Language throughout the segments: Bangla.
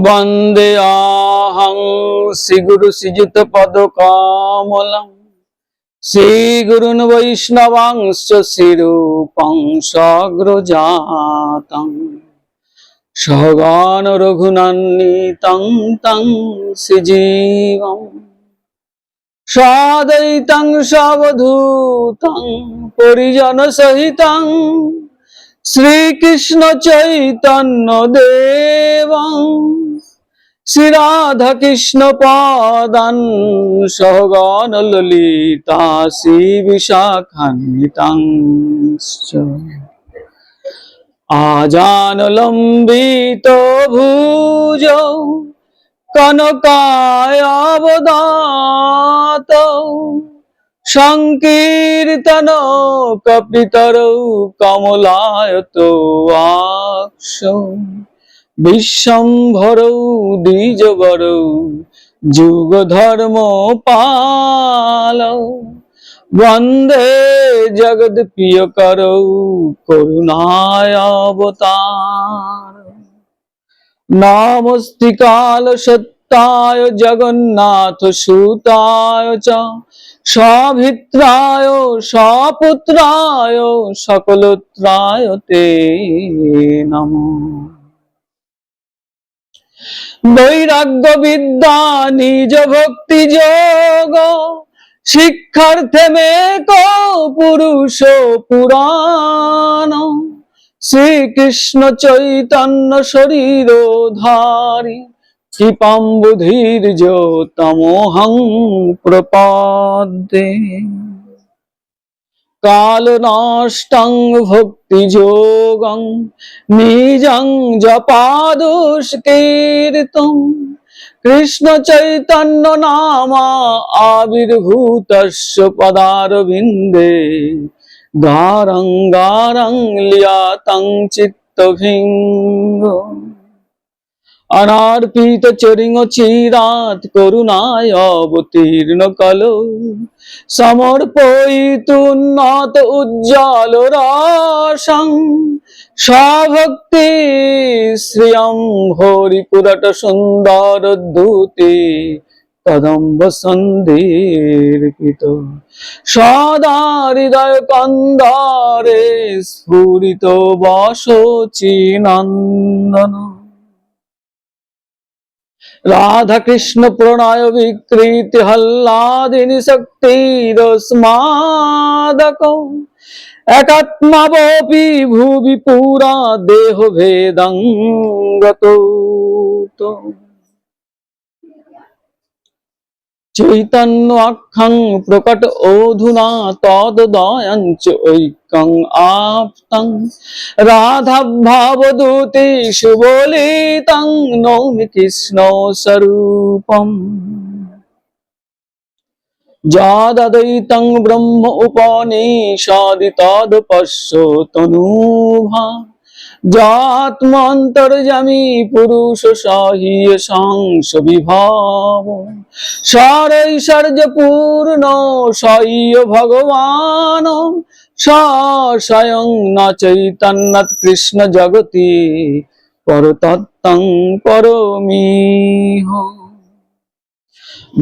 वंदे आहं श्रीगुरु श्रीयुत पदकमलं श्रीगुरुन् वैष्णवांश्च श्रीरूपं साग्रजातं सहगण रघुनन्दितं तं श्रीजीवं साद्वैतं सावधूतं परिजनसहितं श्रीकृष्ण चैतन्य देवं श्री राधा कृष्ण पादान् सहगण ललिता श्री विशाखान्वितांश्च आजानुलम्बितो भुजौ कनकायावदातौ संकीर्तनो कपितरौ कमलायतो वाक्शौ विश्वम्भरौ द्विजवरौ जुगधर्मपालौ वन्दे जगत्प्रियकरौ करुणायावतारौ नमस्ते कालसत्ताय जगन्नाथ सुताय च सभित्राय सपुत्राय सकलत्राय ते नमः। वैराग्य विद्या निज भक्ति योग शिक्षार्थे में को पुरुष पुराण श्री कृष्ण चैतन्य शरीरोधारी कृपां बुधिर्जो तमोहं प्रपद्ये कालनाष्टं भक्तियोगं निजं जपादुष्कीर्तं कृष्ण चैतन्य नामा आविर्भूतस्य पदारविन्दे गारं गारं लियातं चित्तभिङ्गो अनार्पित चरिंग चिरात करुणाय अवतीर्ण कलो समर्पयितुन्नत उज्ज्वल राशं सभक्ति श्रियं हरिपुरट सुंदर दूती कदम्ब सन्धिर्पितो सदा हृदय कंदारे स्फुरितो वासोचिनन्दन राधा कृष्ण प्रणय विकृति हल्लादिनी शक्ति रस्मादको एकात्मवोऽपि भुवि पुरा देह भेदं गतो चैतन्याख्यं प्रकट ओधुना तद्दयञ्च ऐक्यं आप्तं राधा भावदूते सुबोलितं नौमि कृष्ण स्वरूपम् जाददैतं ब्रह्म उपनिषदि तदपश्यो तनुभा जात्मान्तर्यामी पुरुष साह्य सांस विभाव सारैश्वर्य पूर्ण साह्य भगवान स्वयं न चैतन्य कृष्ण जगति परतत्तं परमीह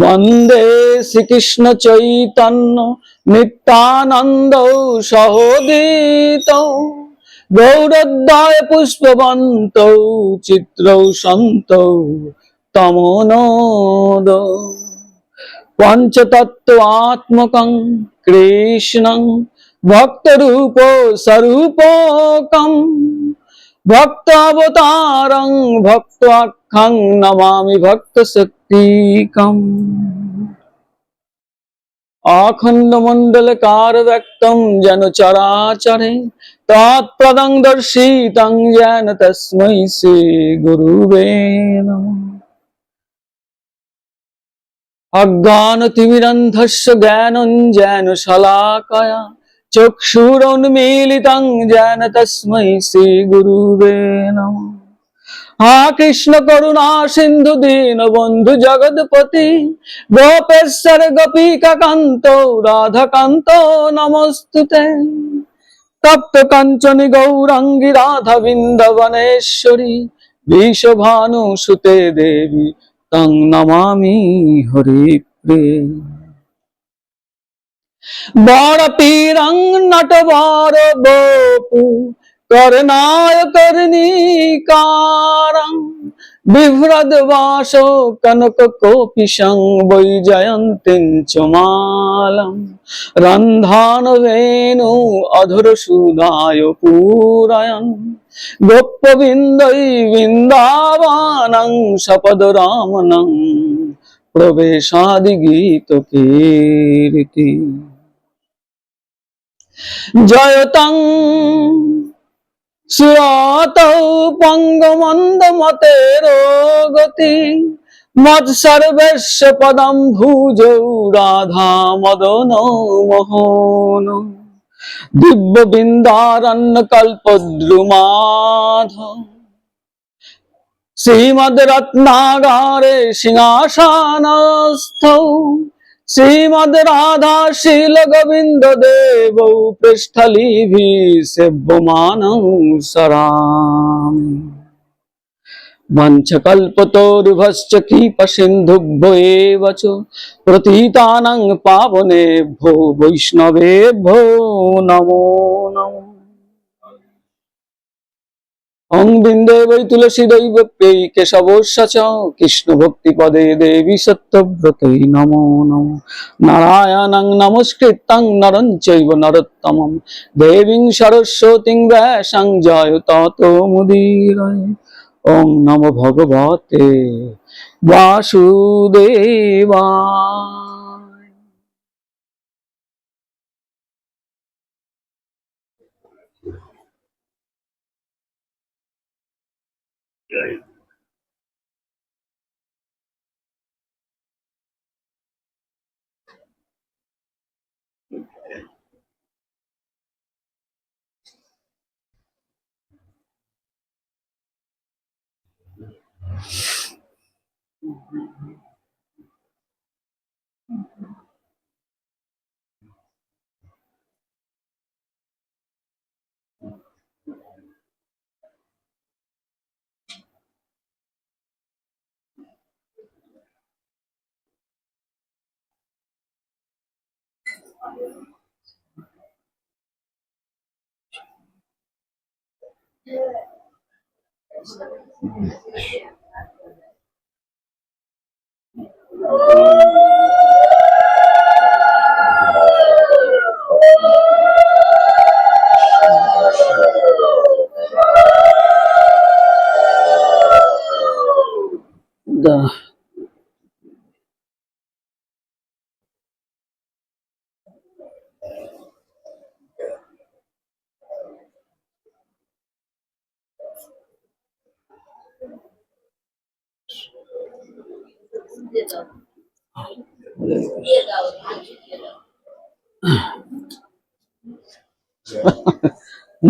वंदे श्री कृष्ण चैतन्य नित्यानंद सहोदितौ गौरद्वाय पुष्पवन्तौ चित्रौ सन्तौ तमोनोदौ पंचतत्वात्मकं कृष्णं भक्तरूपो स्वरूपकं भक्तावतारं भक्त्वाख्यं नमामि भक्तशक्तिकम् अखंड मंडलकार व्यक्तं जन चराचरे तत्पदं दर्शितं येन तस्मै श्री गुरुवे नमः। अज्ञानतिमिरन्धस्य ज्ञानञ्जन शलाकया चक्षुरुन्मीलितं येन तस्मै श्री गुरुवे नमः। हा कृष्ण करुणा सिंधु दीन बंधु जगतपति गोपेश्वर गोपिका कांतो राधा कांतो नमस्तुते তপ্ত কাঞ্চনী গৌরাঙ্গী রাধা বৃন্দাবনেশ্বরী বিশ্বভানু সুতে দেবী তং নমামি হরি প্রিয়। বড় পীরং নটবর বপু করনায় কর্ণিকারং বিভ্রদ বাস কনক কোপিশং বৈজয়ন্তীং চ মালম রন্ধান বেণু অধুর সুধায় পুরায়ণ গোপবিন্দৈ বৃন্দাবনং সপদ রামনং প্রবেশাদি গীত কীর্তি জয়তং সুরতৌ পঙ্গমন্দমতের গতি মৎ সর্বেস্য পদম ভুজৌ রাধা মদন মোহন দিব্য বৃন্দারণ্য কল্পদ্রুমাধ শ্রীমদ রত্নাগারে সিংহাসনস্থৌ শ্রীমদ রাধা শীল গোবিন্দ দেব পৃষ্ঠলিভি সেব্যমানং সরামি মঞ্চকল্পতরুভশ্চ কৃপা সিন্ধুভ্য এব চ প্রতীতানাং পাবনেভ্যো বৈষ্ণবেভ্যো নমো নমঃ। অং বিন্দে বৈ তুলসী দৈব পেই কেশবস্য চ কৃষ্ণ ভক্তি পদে দেবী সত্যব্রতৈ নমো নমঃ। নারায়ণং নমস্কৃত্যং নরং চৈব নরোত্তমং দেবীং সরস্বতীং ব্যাসং জয়ততো মুদীরয়ে। ওং নমো ভগবতে বাসুদেবায়।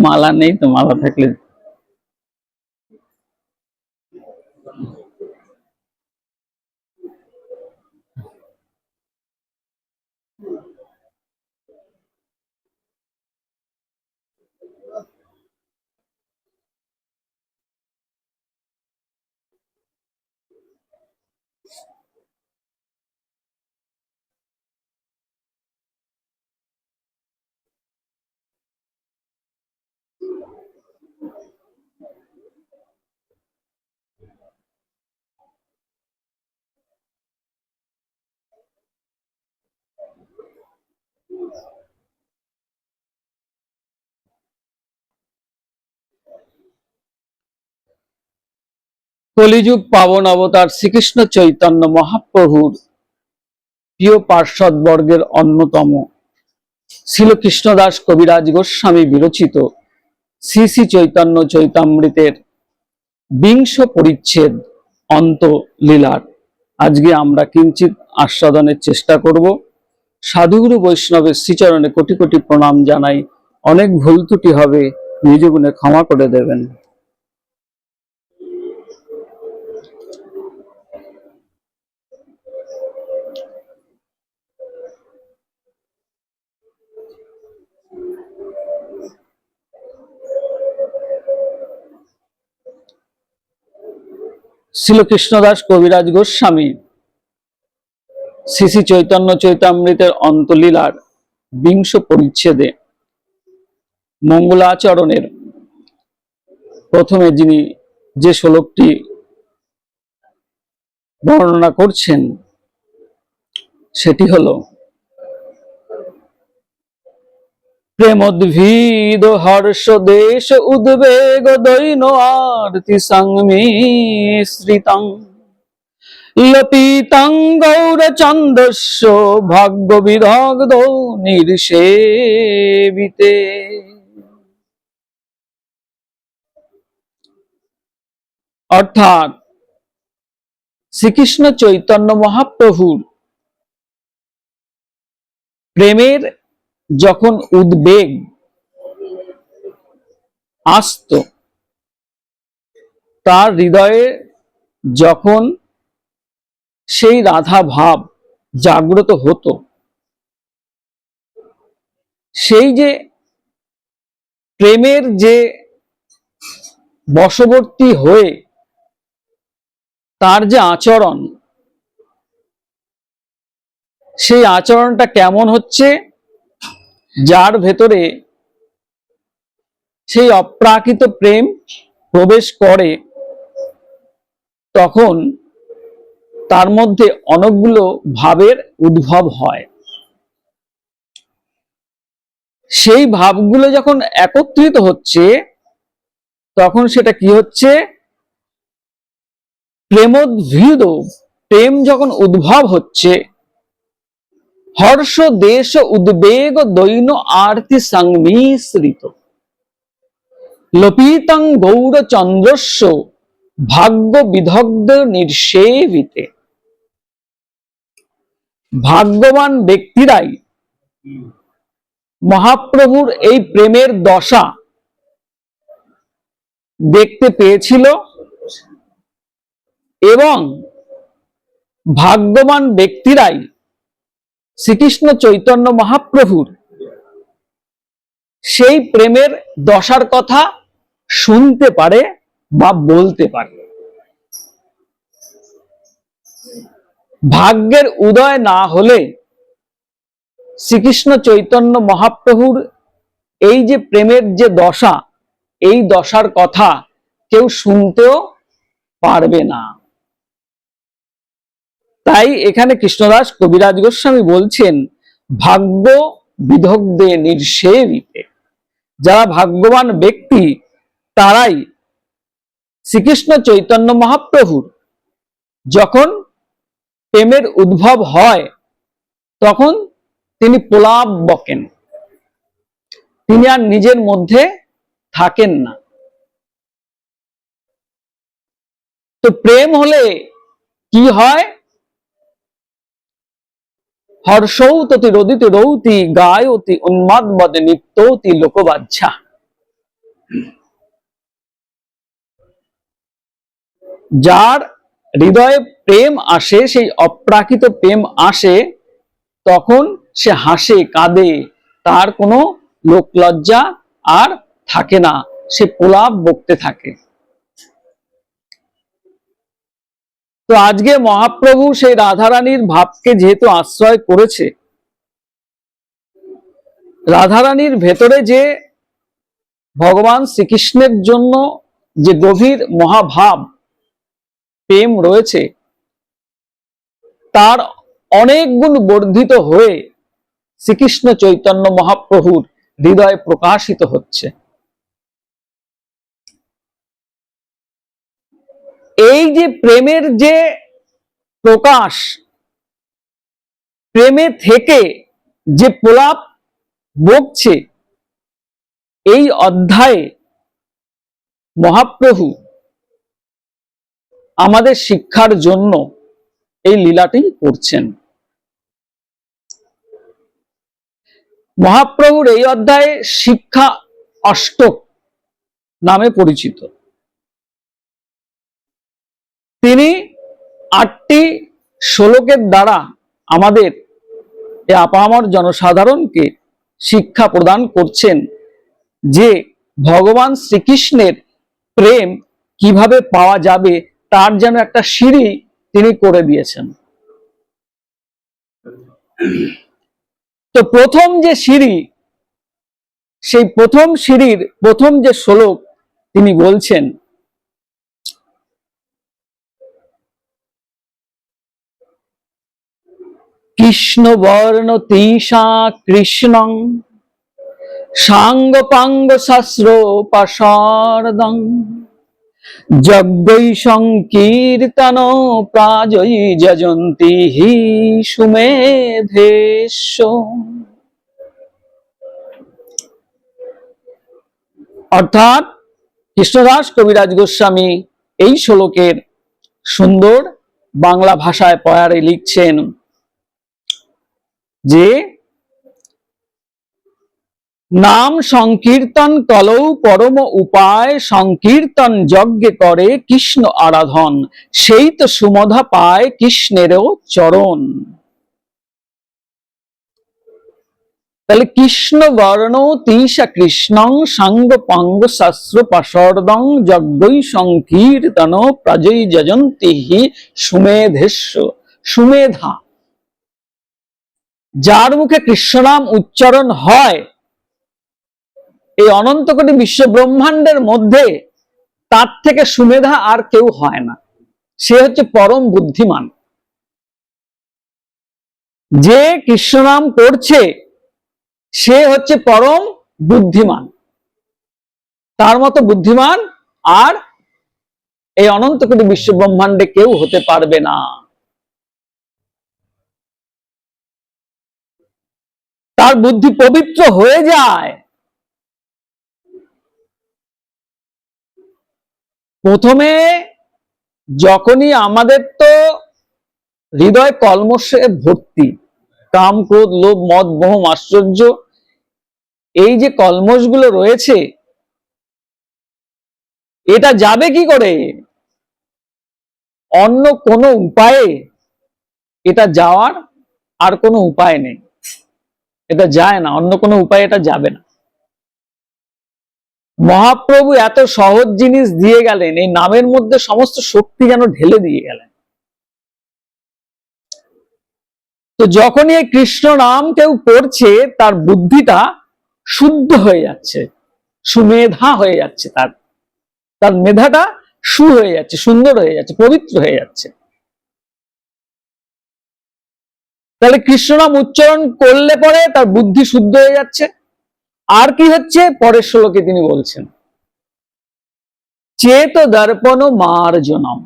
মালা নেই তো, মালা থাকলে কলিযুগ পাবন অবতার শ্রীকৃষ্ণ চৈতন্য মহাপ্রভুর প্রিয় পার্ষদ বর্গের অন্যতম শ্রীল কৃষ্ণদাস কবিরাজ গোস্বামী বিরচিত শ্রী শ্রী চৈতন্য চৈতামৃতের 20 পরিচ্ছেদ অন্ত লীলার আজকে আমরা কিঞ্চিত আস্বাদনের চেষ্টা করব। সাধুগুরু বৈষ্ণবের শ্রীচরণে কোটি কোটি প্রণাম জানাই। অনেক ভুল ত্রুটি হবে, নিজ গুণে ক্ষমা করে দেবেন। শ্রীল কৃষ্ণদাস কবিরাজ গোস্বামী শ্রী শ্রী চৈতন্য চৈতামৃতের অন্তলীলার 20 পরিচ্ছেদে মঙ্গলাচরণের প্রথমে যিনি যে শ্লোকটি বর্ণনা করছেন সেটি হলো প্রেমোদ্ভিদ হর্ষ দেশ উদ্বেগ দৈন আরতি সংমিশ্রিতং লপিতং গৌরচন্দস্য ভাগ্য বিদগ্ধ নির্সেবিতে। অর্থাৎ শ্রীকৃষ্ণ চৈতন্য মহাপ্রভুর প্রেমের যখন উদ্বেগ আসত, তার হৃদয়ে যখন সেই রাধা ভাব জাগ্রত হতো, সেই যে প্রেমের যে বশবর্তী হয়ে তার যে আচরণ, সেই আচরণটা কেমন হচ্ছে, যার ভেতরে সেই অপ্রাকৃত প্রেম প্রবেশ করে, তখন তার মধ্যে অনেকগুলো ভাবের উদ্ভব হয়। সেই ভাবগুলো যখন একত্রিত হচ্ছে, তখন সেটা কি হচ্ছে, প্রেমোদ্ভিদ, প্রেম যখন উদ্ভব হচ্ছে, হর্ষ দেশ উদ্বেগ দৈন আরতি সংমিশ্রিত লপিতং গৌরচন্দ্রস্য ভাগ্য বিদগ্ধ নির্সেবিতে। ভাগ্যবান ব্যক্তিরাই মহাপ্রভুর এই প্রেমের দশা দেখতে পেয়েছিল, এবং ভাগ্যবান ব্যক্তিরাই শ্রীকৃষ্ণ চৈতন্য মহাপ্রভুর সেই প্রেমের দশার কথা শুনতে পারে বা বলতে পারে। ভাগ্যের উদয় না হলে শ্রীকৃষ্ণ চৈতন্য মহাপ্রভুর এই যে প্রেমের যে দশা, এই দশার কথা কেউ শুনতেও পারবে না। তাই এখানে কৃষ্ণদাস কবিরাজ গোস্বামী বলছেন, ভাগ্য বিদগ্ধে নির্সেবিতে। যারা ভাগ্যবান ব্যক্তি, তারাই শ্রীকৃষ্ণ চৈতন্য মহাপ্রভুর যখন প্রেমের উদ্ভব হয়, তখন তিনি প্রলাপ বকেন, তিনি আর নিজের মধ্যে থাকেন না। তো প্রেম হলে কি হয়, হর্ষৌততি রদিতি রৌতি গায়তি উন্মাদবদে নিত্যতি লোকবাচ্ছা। যার হৃদয়ে প্রেম আসে, সেই অপ্রাকৃত প্রেম আসে, তখন সে হাসে কাঁদে, তার কোনো লোকলজ্জা আর থাকে না, সে প্রলাপ বকতে থাকে। তো আজকে মহাপ্রভু সেই রাধারানীর ভাবকে যেহেতু আশ্রয় করেছে, রাধারানীর ভেতরে যে ভগবান শ্রীকৃষ্ণের জন্য যে গভীর মহাভাব প্রেম রয়েছে, তার অনেক গুণ বর্ধিত হয়ে শ্রীকৃষ্ণ চৈতন্য মহাপ্রভুর হৃদয়ে প্রকাশিত হচ্ছে। এই যে প্রেমের যে প্রকাশ, প্রেমে থেকে যে প্রলাপ বকছে, এই অধ্যায়ে মহাপ্রভু আমাদের শিক্ষার জন্য এই লীলাটি করছেন। মহাপ্রভুর এই অধ্যায়ে শিক্ষা অষ্টক নামে পরিচিত। তিনি 8টি শ্লোকের দ্বারা আমাদের এই আপামর জনসাধারণকে শিক্ষা প্রদান করছেন যে ভগবান শ্রীকৃষ্ণের প্রেম কিভাবে পাওয়া যাবে তার যেন একটা সিঁড়ি তিনি করে দিয়েছেন। তো প্রথম যে সিঁড়ি, সেই প্রথম সিঁড়ির প্রথম যে শ্লোক তিনি বলছেন, কৃষ্ণ বর্ণ তৃষা কৃষ্ণং সাঙ্গ পাঙ্গ শাস্ত্র পাশারদং যজ্ঞৈ সংকীর্তন প্রাজৈ যজন্তি হি সুমেধেশ। অর্থাৎ কৃষ্ণদাস কবিরাজ গোস্বামী এই শ্লোকের সুন্দর বাংলা ভাষায় পয়ারে লিখছেন যে নাম সংকীর্তন কলৌ পরম উপায়, সংকীর্তন যজ্ঞে করে কৃষ্ণ আরাধন, সেই তো সুমধা পায় কৃষ্ণেরও চরণ। তাহলে কৃষ্ণ বর্ণ তৃষা কৃষ্ণং সাঙ্গ পাঙ্গ শাস্ত্র পাশর্দং যজ্ঞৈ সংকীর্তন প্রজৈ যজন্তি হি সুমেধেস্য। সুমেধা, যার মুখে কৃষ্ণনাম উচ্চারণ হয়, এই অনন্ত কোটি বিশ্ব ব্রহ্মাণ্ডের মধ্যে তার থেকে সুমেধা আর কেউ হয় না। সে হচ্ছে পরম বুদ্ধিমান। যে কৃষ্ণনাম করছে সে হচ্ছে পরম বুদ্ধিমান। তার মতো বুদ্ধিমান আর এই অনন্ত কোটি বিশ্ব ব্রহ্মাণ্ডে কেউ হতে পারবে না। তার বুদ্ধি পবিত্র হয়ে যায়। প্রথমে যখনই আমাদের তো হৃদয় কলমশে ভর্তি, কাম ক্রোধ লোভ মদ মোহ আশ্চর্য, এই যে কলমশগুলো রয়েছে, এটা যাবে কি করে? অন্য কোনো উপায়ে এটা যাওয়ার আর কোনো উপায় নেই। এটা যায় না, অন্য কোনো উপায়ে এটা যাবে না। মহাপ্রভু এত সহজ জিনিস দিয়ে গেলেন, এই নামের মধ্যে সমস্ত শক্তি যেন ঢেলে দিয়ে গেলেন। তো যখনই এই কৃষ্ণ নাম কেউ পড়ছে, তার বুদ্ধিটা শুদ্ধ হয়ে যাচ্ছে, সুমেধা হয়ে যাচ্ছে, তার মেধাটা হয়ে যাচ্ছে, সুন্দর হয়ে যাচ্ছে, পবিত্র হয়ে যাচ্ছে। তাহলে কৃষ্ণ নাম উচ্চারণ করলে পরে তার বুদ্ধি শুদ্ধ হয়ে যাচ্ছে। আর কি হচ্ছে পরের শ্লোকে তিনি বলছেন, চেত দর্পণ মার্জনম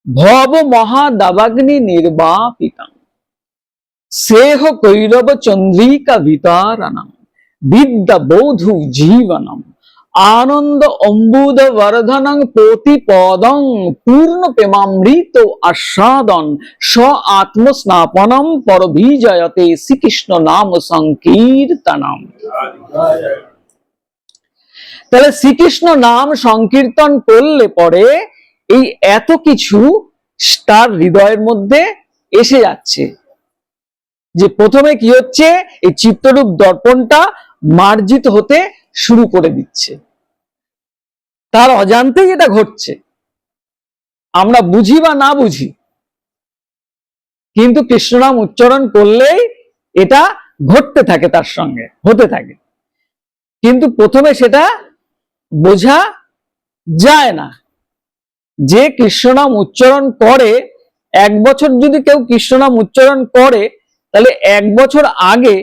ভব মহাদাবাগ্নি নির্বাপিতম সেহ কৈরব চন্দ্রিকা বিতারণম বিদ্যা বৌধু জীবনম আনন্দ অম্বুদ বর্ধনং প্রতিপদং পূর্ণ প্রেমামৃত আস্বাদন স্ব আত্মস্নাপনম পরবিজয়তে শ্রীকৃষ্ণ নাম সংকীর্তনম। তাহলে শ্রীকৃষ্ণ নাম সংকীর্তন করলে পরে এই এত কিছু তার হৃদয়ের মধ্যে এসে যাচ্ছে। যে প্রথমে কি হচ্ছে, এই চিত্তরূপ দর্পণটা মার্জিত হতে শুরু করে দিচ্ছে। তার অজান্তেই এটা ঘটছে, আমরা বুঝি বা না বুঝি, কিন্তু কৃষ্ণনাম উচ্চারণ করলেই এটা ঘটতে থাকে, তার সঙ্গে হতে থাকে। কিন্তু প্রথমে সেটা বোঝা যায় না। যে কৃষ্ণনাম উচ্চারণ করে, 1 বছর যদি কেউ কৃষ্ণনাম উচ্চারণ করে, তাহলে 1 বছর আগে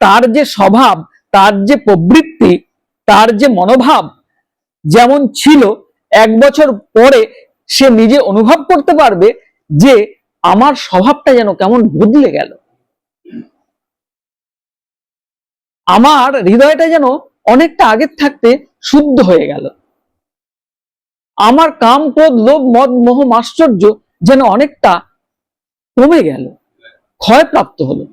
তার যে স্বভাব, তার যে প্রবৃত্তি, তার যে মনোভাব যেমন ছিল, 1 বছর পরে সে নিজে অনুভব করতে পারবে যে আমার স্বভাবটা যেন কেমন বদলে গেল, আমার হৃদয়টা যেন অনেকটা আগের থাকতে শুদ্ধ হয়ে গেল, আমার কাম ক্রোধ লোভ মদ মোহ আশ্চর্য যেন অনেকটা কমে গেল, ক্ষয়প্রাপ্ত হলো।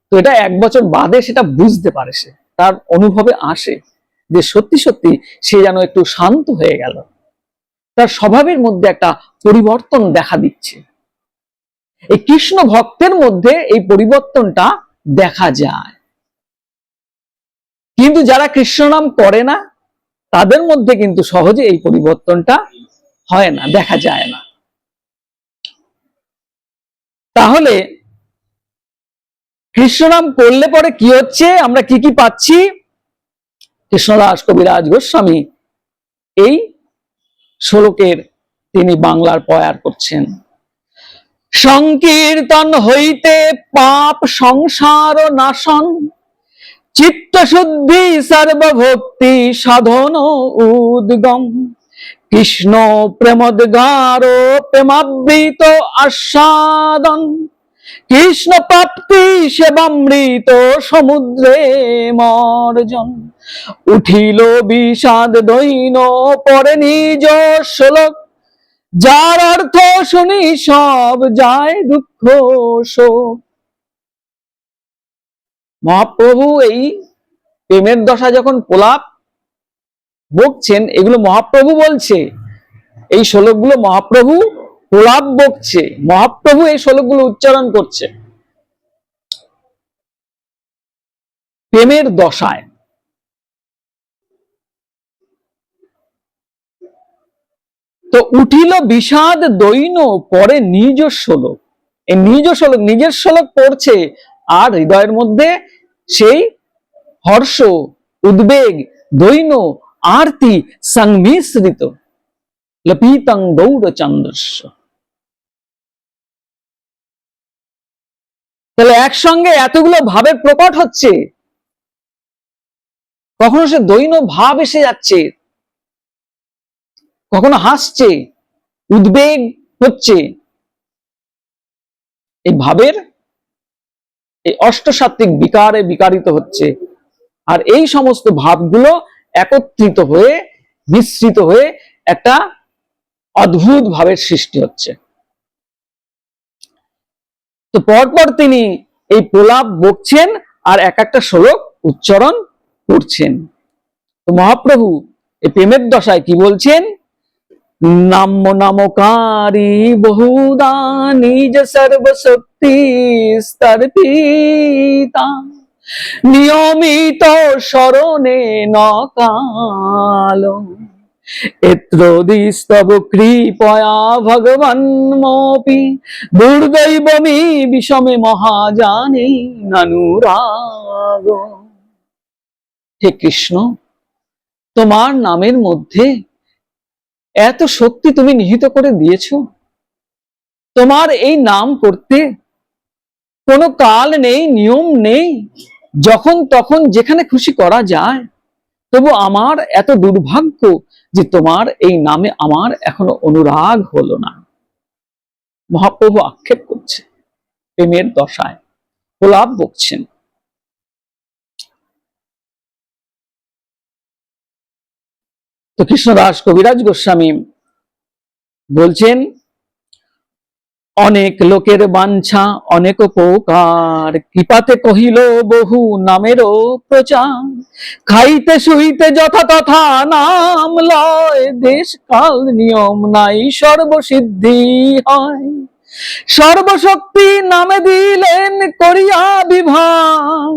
তো এটা 1 বছর বাদে সেটা বুঝতে পারে, সে তার অনুভবে আসে যে সত্যি সত্যি সে যেন একটু শান্ত হয়ে গেল, তার স্বভাবের মধ্যে একটা পরিবর্তন দেখা দিচ্ছে। এই কৃষ্ণ ভক্তের মধ্যে এই পরিবর্তনটা দেখা যায়। কিন্তু যারা কৃষ্ণ নাম করে না, তাদের মধ্যে কিন্তু সহজে এই পরিবর্তনটা হয় না, দেখা যায় না। তাহলে কৃষ্ণনাম করলে পরে কি হচ্ছে, আমরা কি কি পাচ্ছি? কৃষ্ণদাস কবিরাজ গোস্বামী এই শ্লোকের তিনি বাংলার পয়ার করছেন। সংকীর্তন হইতে পাপ সংসার নাশন, চিত্ত শুদ্ধি সর্বভক্তি সাধন উদ্গম, কৃষ্ণ প্রেমোদ্গার প্রেমাবৃত আস্বাদন, কৃষ্ণ প্রাপ্তি সেবামৃত সমুদ্রে মর্জন, উঠিল বিষাদ দৈন পরে নিজ শ্লোক, যার অর্থ শুনি সব যায় দুঃখ শোক। মহাপ্রভু এই প্রেমের দশা যখন প্রলাপ বকছেন, এগুলো মহাপ্রভু বলছে, এই শ্লোকগুলো মহাপ্রভু প্রলাপ বকছে, মহাপ্রভু এই শ্লোকগুলো উচ্চারণ করছে প্রেমের দশায়। তো উঠিল বিষাদ দৈন পরে নিজ শ্লোক, এই নিজ শ্লোক, নিজের শ্লোক পড়ছে, আর হৃদয়ের মধ্যে সেই হর্ষ, উদ্বেগ, দৈন, আরতি সংমিশ্রিত, লপিতং গৌরচন্দ্রস্য। তাহলে একসঙ্গে এতগুলো ভাবের প্রকট হচ্ছে, কখনো সে দৈন ভাব এসে যাচ্ছে, কখনো হাসছে, উদ্বেগ হচ্ছে, এই ভাবের এই অষ্টসাত্ত্বিক বিকারে বিকারিত হচ্ছে। আর এই সমস্ত ভাবগুলো একত্রিত হয়ে মিশ্রিত হয়ে একটা অদ্ভুত ভাবের সৃষ্টি হচ্ছে। তো পরপর তিনি এই প্রলাপ বকছেন আর এক একটা শ্লোক উচ্চারণ করছেন। তো মহাপ্রভু এই প্রেমের দশায় কি বলছেন? নাম্য নামকারী বহুদা নিজ সর্বশক্তি স্তর্পিতা, নিয়মিত স্মরণে নকাল, এত্রদিস্তব কৃপয়া ভগবান মোপি, দুর্দৈবমি বিষমে মহাজানি নানুরাগ। হে কৃষ্ণ, তোমার নামের মধ্যে এত শক্তি তুমি নিহিত করে দিয়েছ, তোমার এই নাম করতে কোনো কাল নেই, নিয়ম নেই, যখন তখন যেখানে খুশি করা যায়। তবু আমার এত দুর্ভাগ্য যে তোমার এই নামে আমার এখনো অনুরাগ হলো না। মহাপ্রভু আক্ষেপ করছে, প্রেমের দশায় প্রলাপ বকছেন। তো কৃষ্ণদাস কবিরাজ গোস্বামী বলছেন, অনেক লোকের বাঞ্ছা অনেক উপকার, কৃপাতে কহিল বহু নামেরও প্রচার, খাইতে শুইতে যথা তথা নাম লয়, দেশ কাল নিয়ম নাই সর্বসিদ্ধি হয়, সর্বশক্তি নামে দিলেন করিয়া বিভাগ,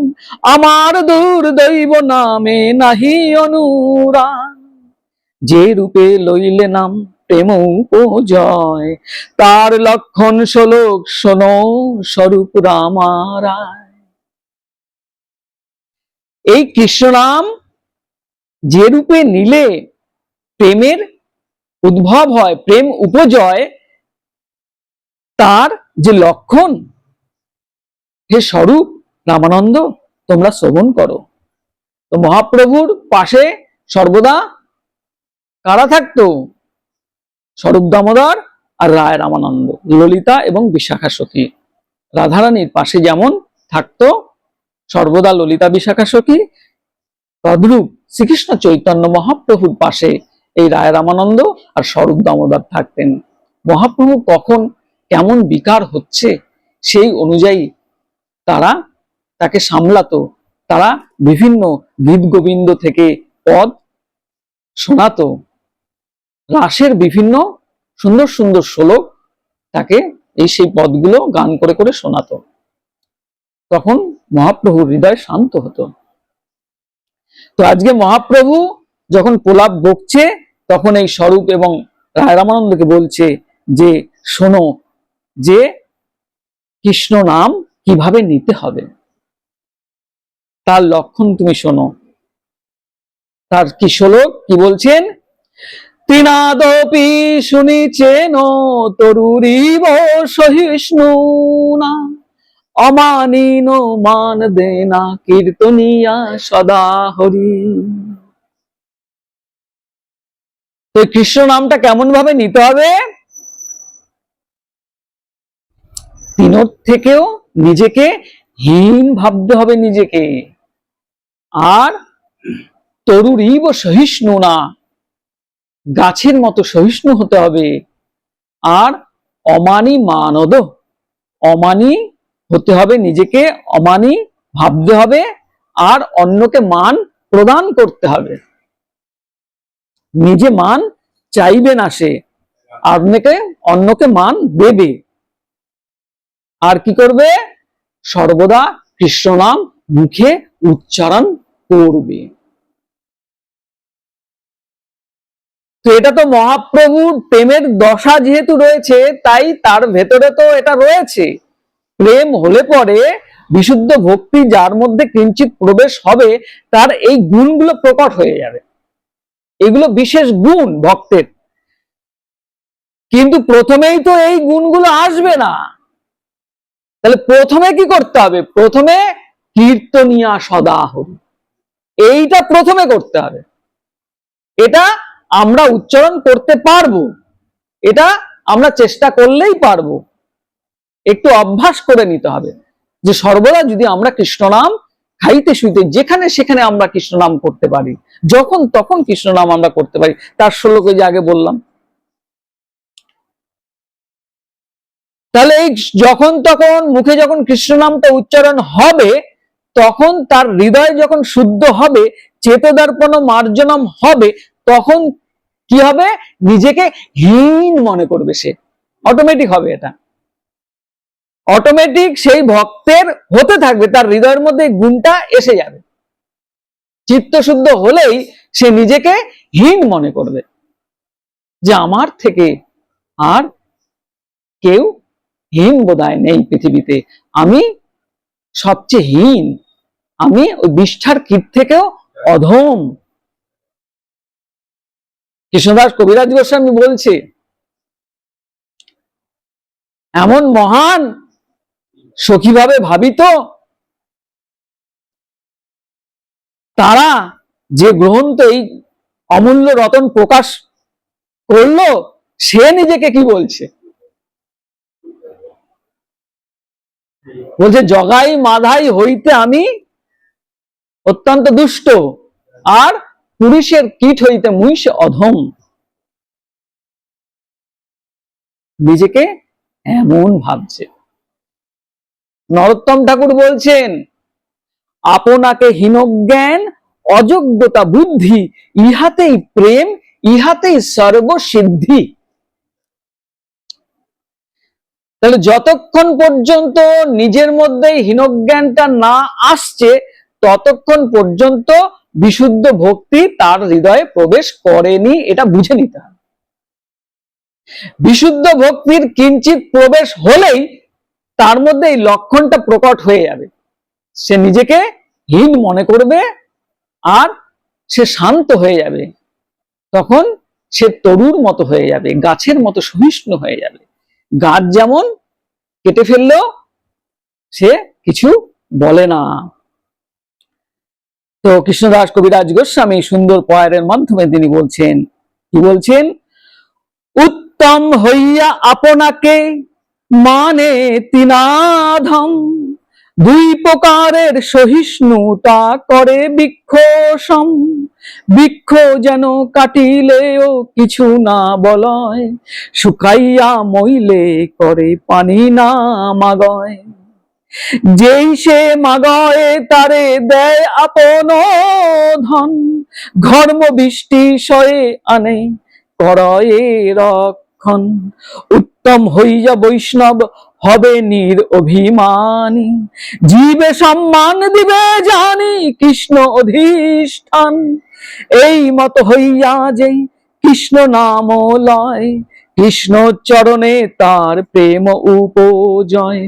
আমার দুর্দৈব নামে নাহি অনুরাগ, যে রূপে লইলে নাম প্রেম উপজয়, তার লক্ষণ শ্লোক শোনো স্বরূপ রামারায়। এই কৃষ্ণ নাম যে রূপে নিলে প্রেমের উদ্ভব হয়, প্রেম উপজয়, তার যে লক্ষণ, হে স্বরূপ রামানন্দ তোমরা শ্রবণ করো। তো মহাপ্রভুর পাশে সর্বদা কারা থাকতো? স্বরূপ দামোদর আর রায় রামানন্দ, ললিতা এবং বিশাখা সখী। রাধারানীর পাশে যেমন থাকতো সর্বদা ললিতা বিশাখা সখী, তদ্রূপ শ্রীকৃষ্ণ চৈতন্য মহাপ্রভুর পাশে এই রায় রামানন্দ আর স্বরূপ দামোদর থাকতেন। মহাপ্রভু কখন কেমন বিকার হচ্ছে সেই অনুযায়ী তারা তাকে সামলাতো। তারা বিভিন্ন গীত গোবিন্দ থেকে পদ শোনাতো, রাসের বিভিন্ন সুন্দর সুন্দর শ্লোক তাকে সেই পদগুলো গান করে করে শোনাতো। তখন মহাপ্রভুর হৃদয় শান্ত হতো। তো আজকে মহাপ্রভু যখন প্রলাপ বকছে, তখন এই স্বরূপ এবং রায় রামানন্দকে বলছে যে শোনো, যে কৃষ্ণ নাম কিভাবে নিতে হবে, তার লক্ষণ তুমি শোনো। তার কি শ্লোক কি বলছেন? তিনাদপি শুনিছেন তরুরিব সহিষ্ণু না, অমানিন মান দেনা কীর্তনিয়া সদা হরি। তো কৃষ্ণ নামটা কেমন ভাবে নিতে হবে? তিনোর থেকেও নিজেকে হীন ভাবতে হবে নিজেকে, আর তরুরিব সহিষ্ণু না, গাছের মতো সহিষ্ণু হতে হবে, আর অমানি মানদ, অমানি হতে হবে, নিজেকে অমানি ভাবতে হবে, আর অন্যকে মান প্রদান করতে হবে। নিজে মান চাইবে না, সে অন্যকে মান দেবে। আর কি করবে? সর্বদা কৃষ্ণ নাম মুখে উচ্চারণ করবে। তো এটা তো মহাপ্রভুর প্রেমের দশা যেহেতু রয়েছে, তাই তার ভেতরে তো এটা রয়েছে। প্রেম হলে পরে বিশুদ্ধ ভক্তি যার মধ্যে কিঞ্চিত প্রবেশ হবে, তার এই গুণগুলো প্রকট হয়ে যাবে। এগুলো বিশেষ গুণ ভক্তের, কিন্তু প্রথমেই তো এই গুণগুলো আসবে না। তাহলে প্রথমে কি করতে হবে? প্রথমে কীর্তনিয়া সদা হরি, এইটা প্রথমে করতে হবে। এটা আমরা উচ্চারণ করতে পারবো, এটা আমরা চেষ্টা করলেই পারবো। একটু অভ্যাস করে নিতে হবে যে সর্বদা যদি আমরা কৃষ্ণ নাম খাইতে শুইতে যেখানে সেখানে আমরা কৃষ্ণ নাম করতে পারি, যখন তখন কৃষ্ণ নাম আমরা করতে পারি। তার শ্লোকে যে আগে বললাম, তাহলে এই যখন তখন মুখে যখন কৃষ্ণ নামটা উচ্চারণ হবে, তখন তার হৃদয় যখন শুদ্ধ হবে, চেতদর্পণ মার্জনম হবে, তখন কি হবে? নিজেকে হীন মনে করবে সে, অটোমেটিক হবে। এটা অটোমেটিক সেই ভক্তের হতে থাকবে, তার হৃদয়ের মধ্যে গুণটা এসে যাবে। চিত্তশুদ্ধ হলেই সে নিজেকে হীন মনে করবে, যে আমার থেকে আর কেউ হীন বোধহয় নেই পৃথিবীতে, আমি সবচেয়ে হীন, আমি ওই বিষ্ঠার কীট থেকেও অধম। কৃষ্ণদাস কবিরাজ গোস্বামী বলছে, এমন মহান সখীভাবে ভাবিত তারা যে গ্রন্থ এই অমূল্য রতন প্রকাশ করলো, সে নিজেকে কি বলছে? বলছে, জগাই মাধাই হইতে আমি অত্যন্ত দুষ্ট, আর পুরুষের কীট হইতে মুই সে অধম। নিজেকে এমন ভাবছে। নরোত্তম ঠাকুর বলছেন, আপনাকে হীনজ্ঞান অযোগ্যতা বুদ্ধি, ইহাতেই প্রেম, ইহাতেই সর্বসিদ্ধি। তাহলে যতক্ষণ পর্যন্ত নিজের মধ্যে হীনজ্ঞানটা না আসছে, ততক্ষণ পর্যন্ত বিশুদ্ধ ভক্তি তার হৃদয়ে প্রবেশ করেনি, এটা বুঝে নিতে হবে। বিশুদ্ধ ভক্তির কিঞ্চিত প্রবেশ হলেই তার মধ্যে এই লক্ষণটা প্রকট হয়ে যাবে। সে নিজেকে হীন মনে করবে, আর সে শান্ত হয়ে যাবে। তখন সে তরুর মতো হয়ে যাবে, গাছের মতো সহিষ্ণু হয়ে যাবে। গাছ যেমন কেটে ফেললেও সে কিছু বলে না। তো কৃষ্ণদাস কবিরাজ গোস্বামী সুন্দর পয়ের মাধ্যমে তিনি বলছেন, কি বলছেন? উত্তম হইয়া আপনাকে মানে তিনাধম, দুই প্রকারের সহিষ্ণুতা করে বৃক্ষ সম। বৃক্ষ যেন কাটিলেও কিছু না বলয়, শুকাইয়া মইলে করে পানি না মাগয়। যেই সে মাগয় তারে দেয় আপন ধন, ঘর্ম বৃষ্টি সয়ে আনে করয়ে রক্ষণ। উত্তম হইয়া বৈষ্ণব হবে নিরভিমানী, জীবে সম্মান দিবে জানি কৃষ্ণ অধিষ্ঠান। এই মত হইয়া যেই কৃষ্ণ নাম লয়, কৃষ্ণ চরণে তার প্রেম উপজয়।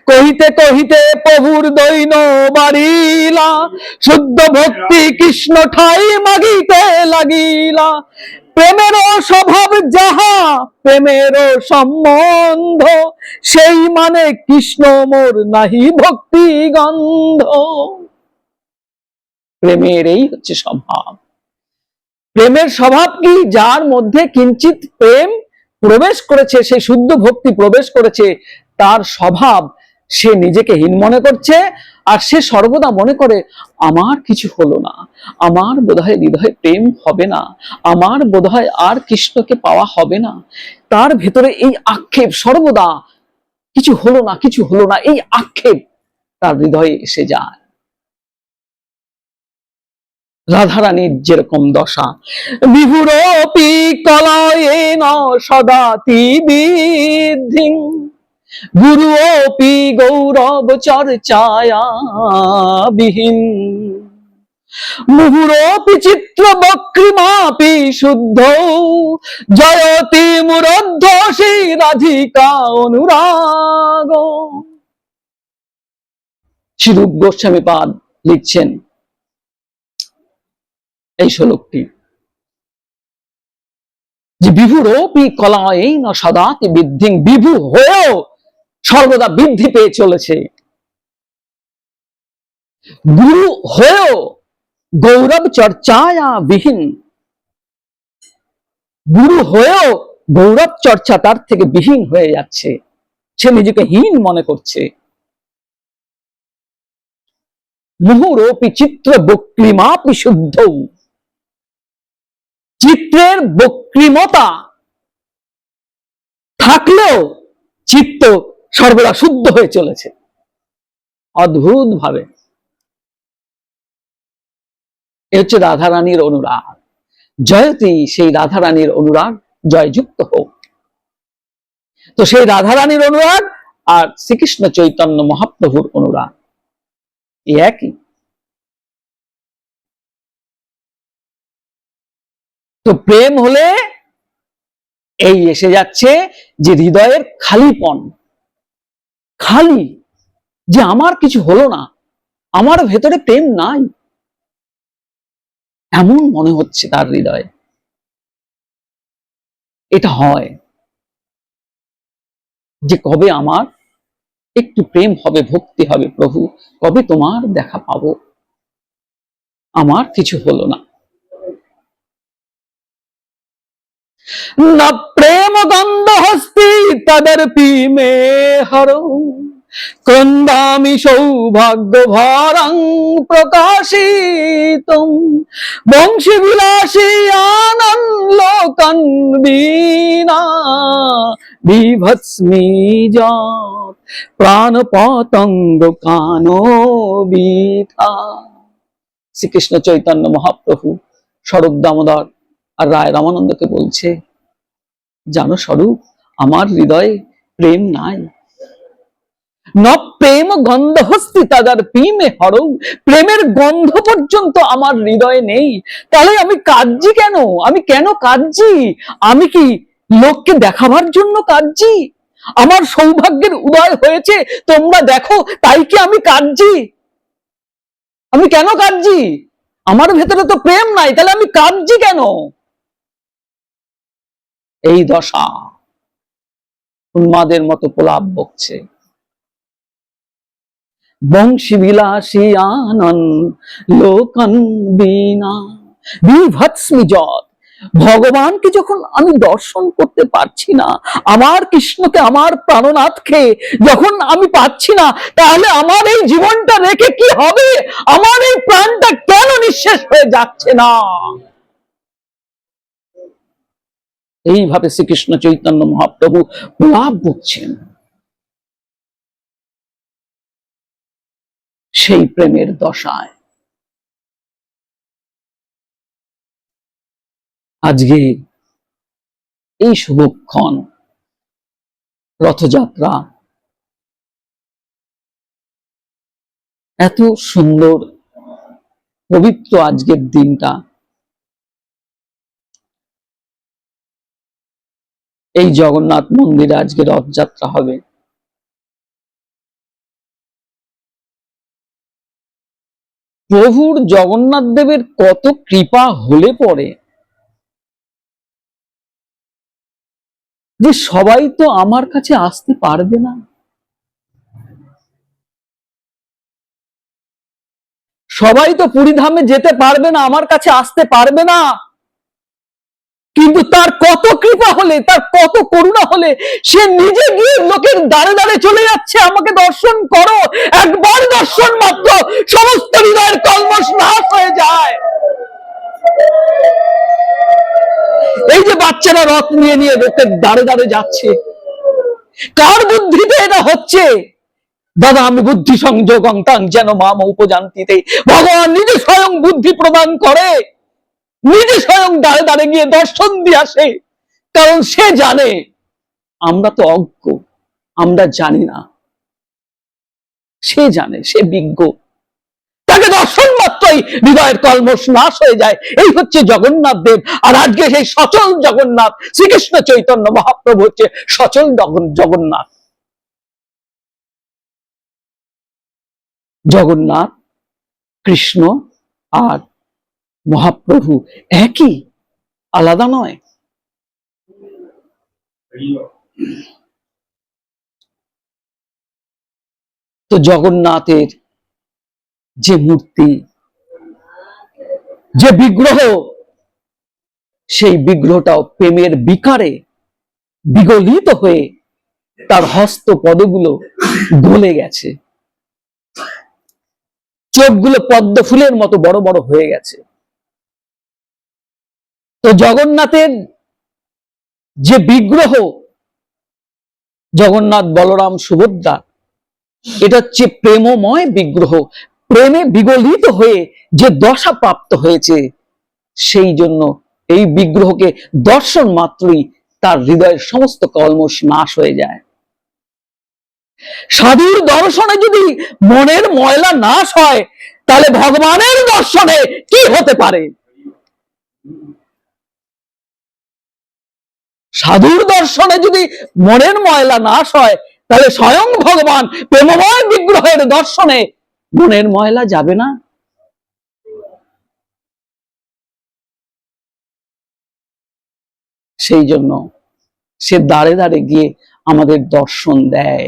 কহিতে কহিতে প্রভুর দৈন বাড়িলা, শুদ্ধ ভক্তি কৃষ্ণ ঠাই মাগিতে লাগিলা। প্রেমের স্বভাব যাহা, প্রেমের সম্বন্ধ, সেই মানে কৃষ্ণ মোর নাহি ভক্তি গন্ধ। প্রেমের এই হচ্ছে স্বভাব। প্রেমের স্বভাব কি? যার মধ্যে কিঞ্চিত প্রেম প্রবেশ করেছে, সেই শুদ্ধ ভক্তি প্রবেশ করেছে, তার স্বভাব সে নিজেকে হীন মনে করছে, আর সে সর্বদা মনে করে আমার কিছু হলো না, আমার বোধহয় হৃদয়ে প্রেম হবে না, আমার বোধহয় আর কৃষ্ণকে পাওয়া হবে না। তার ভেতরে এই আক্ষেপ সর্বদা, কিছু হলো না, কিছু হলো না, এই আক্ষেপ তার হৃদয়ে এসে যায়। রাধারানীর যেরকম দশা, বিভুরপি কলয়েন সদাতি বিদ্ধি, গুরুপি গৌরব চর্চায়া বিহীন, মুহুরপি চিত্র বক্রিমাপি শুদ্ধ, জয়তি মুরদ্ধসী রাধিকা অনুরাগ। শ্রীরূপ গোস্বামী পাদ লিখছেন এই শ্লোকটি, যে বিভুরপি কলায়েন সদাতি বৃদ্ধি, বিভু হয়েও সর্বদা বৃদ্ধি পেয়ে চলেছে, গুরু হয়েও গৌরব চর্চায়া বিহীন, গুরু হয়েও গৌরব চর্চা তার থেকে বিহীন হয়ে যাচ্ছে, সে নিজেকে হীন মনে করছে। মুহুরপি চিত্র বক্রিমাপি শুদ্ধ, চিত্রের বক্রিমতা থাকলেও চিত্ত সর্বদা শুদ্ধ হয়ে চলেছে অদ্ভুত ভাবে। এ হচ্ছে রাধারানীর অনুরাগ। জয়তী, সেই রাধারানীর অনুরাগ জয়যুক্ত হোক। তো সেই রাধারানীর অনুরাগ আর শ্রীকৃষ্ণ চৈতন্য মহাপ্রভুর অনুরাগ একই। তো প্রেম হলে এই এসে যাচ্ছে যে হৃদয়ের খালিপন, খালি, যে আমার কিছু হলো না, আমার ভেতরে প্রেম নাই, এমন মনে হচ্ছে তার হৃদয়ে। এটা হয় যে কবে আমার একটু প্রেম হবে, ভক্তি হবে, প্রভু কবে তোমার দেখা পাবো, আমার কিছু হলো না। না প্রেম গন্ধ হস্তি তদর্পি মে হরৌ, ক্রন্দামি সৌভাগ্য ভরং প্রকাশিতং, বংশী বিলাসী আনন্দ লোকন বীণা, বিভৎস্মি যৎ প্রাণ পতঙ্গ কানো বৃথা। শ্রীকৃষ্ণ চৈতন্য মহাপ্রভু স্বরূপ দামোদর আর রায় রামানন্দকে বলছে, জানো স্বরূপ, আমার হৃদয়ে প্রেম নাই। ন প্রেম গন্ধ হস্তি তদর্পি মে হরৌ, প্রেমের গন্ধ পর্যন্ত আমার হৃদয়ে নেই। তাহলে আমি কাঁদছি কেন? আমি কেন কাঁদছি? আমি কি লোককে দেখাবার জন্য কাঁদছি? আমার সৌভাগ্যের উদয় হয়েছে, তোমরা দেখো, তাই কি আমি কাঁদছি? আমি কেন কাঁদছি? আমার ভেতরে তো প্রেম নাই, তাহলে আমি কাঁদছি কেন? এই দশা, উন্মাদের মতো প্রলাপ বকছে। বংশী বিলাসী আনন্দ লোকন বীণা, বিভৎস্মি যৎ, ভগবানকে যখন আমি দর্শন করতে পারছি না, আমার কৃষ্ণকে, আমার প্রাণনাথকে যখন আমি পাচ্ছি না, তাহলে আমার এই জীবনটা রেখে কি হবে? আমার এই প্রাণটা কেন নিঃশেষ হয়ে যাচ্ছে না? এইভাবে শ্রীকৃষ্ণ চৈতন্য মহাপ্রভু প্রলাপ বকছেন সেই প্রেমের দশায়। আজকে এই শুভক্ষণ, রথযাত্রা, এত সুন্দর পবিত্র আজকের দিনটা, এই জগন্নাথ মন্দিরে আজকে রথযাত্রা হবে। প্রভুর জগন্নাথ দেবের কত কৃপা হলে পরে যে সবাই তো আমার কাছে আসতে পারবে না, সবাই তো পুরীধামে যেতে পারবে না, আমার কাছে আসতে পারবে না, কিন্তু তার কত কৃপা হলে, তার কত করুণা হলে সে নিজে গিয়ে লোকের দাঁড়ে দাঁড়ে চলে যাচ্ছে, আমাকে দর্শন করো, একবার দর্শন মাত্র সমস্ত হৃদয়ের কলমশ নাশ হয়ে যায়। এই যে বাচ্চারা রথ নিয়ে নিয়ে লোকের দাঁড়ে দাঁড়ে যাচ্ছে, কার বুদ্ধিতে এটা হচ্ছে? দাদা আমি বুদ্ধি সংযোগ যেন মাম উপজান্তিতে, ভগবান নিজে স্বয়ং বুদ্ধি প্রদান করে, নিজে স্বয়ং দাঁড়ে দাঁড়ে গিয়ে দর্শন দিয়ে আসে, কারণ সে জানে আমরা তো অজ্ঞ, আমরা জানি না, সে জানে, সে বিজ্ঞ, তাকে দর্শন মাত্রই হৃদয়ের কলমশ নাশ হয়ে যায়। এই হচ্ছে জগন্নাথ দেব। আর আজকে সেই সচল জগন্নাথ শ্রীকৃষ্ণ চৈতন্য মহাপ্রভু হচ্ছে সচল জগন্নাথ। জগন্নাথ, কৃষ্ণ আর মহাপ্রভু একই, আলাদা নয়। তো জগন্নাথের যে মূর্তি, যে বিগ্রহ, সেই বিগ্রহটাও প্রেমের বিকারে বিগলিত হয়ে তার হস্ত পদগুলো গলে গেছে, চোখগুলো পদ্ম ফুলের মতো বড় বড় হয়ে গেছে। তো জগন্নাথের যে বিগ্রহ, জগন্নাথ বলরাম সুভদ্রা, এটা হচ্ছে প্রেমময় বিগ্রহ, প্রেমে বিগলিত হয়ে যে দশা প্রাপ্ত হয়েছে, সেই জন্য এই বিগ্রহকে দর্শন মাত্রই তার হৃদয়ের সমস্ত কলমশ নাশ হয়ে যায়। সাধুর দর্শনে যদি মনের ময়লা নাশ হয়, তাহলে ভগবানের দর্শনে কি হতে পারে? সাধুর দর্শনে যদি মনের ময়লা নাশ হয়, তাহলে স্বয়ং ভগবান প্রেমময় বিগ্রহের দর্শনে মনের ময়লা যাবে না? সেই জন্য সে দাঁড়ে দাঁড়ে গিয়ে আমাদের দর্শন দেয়।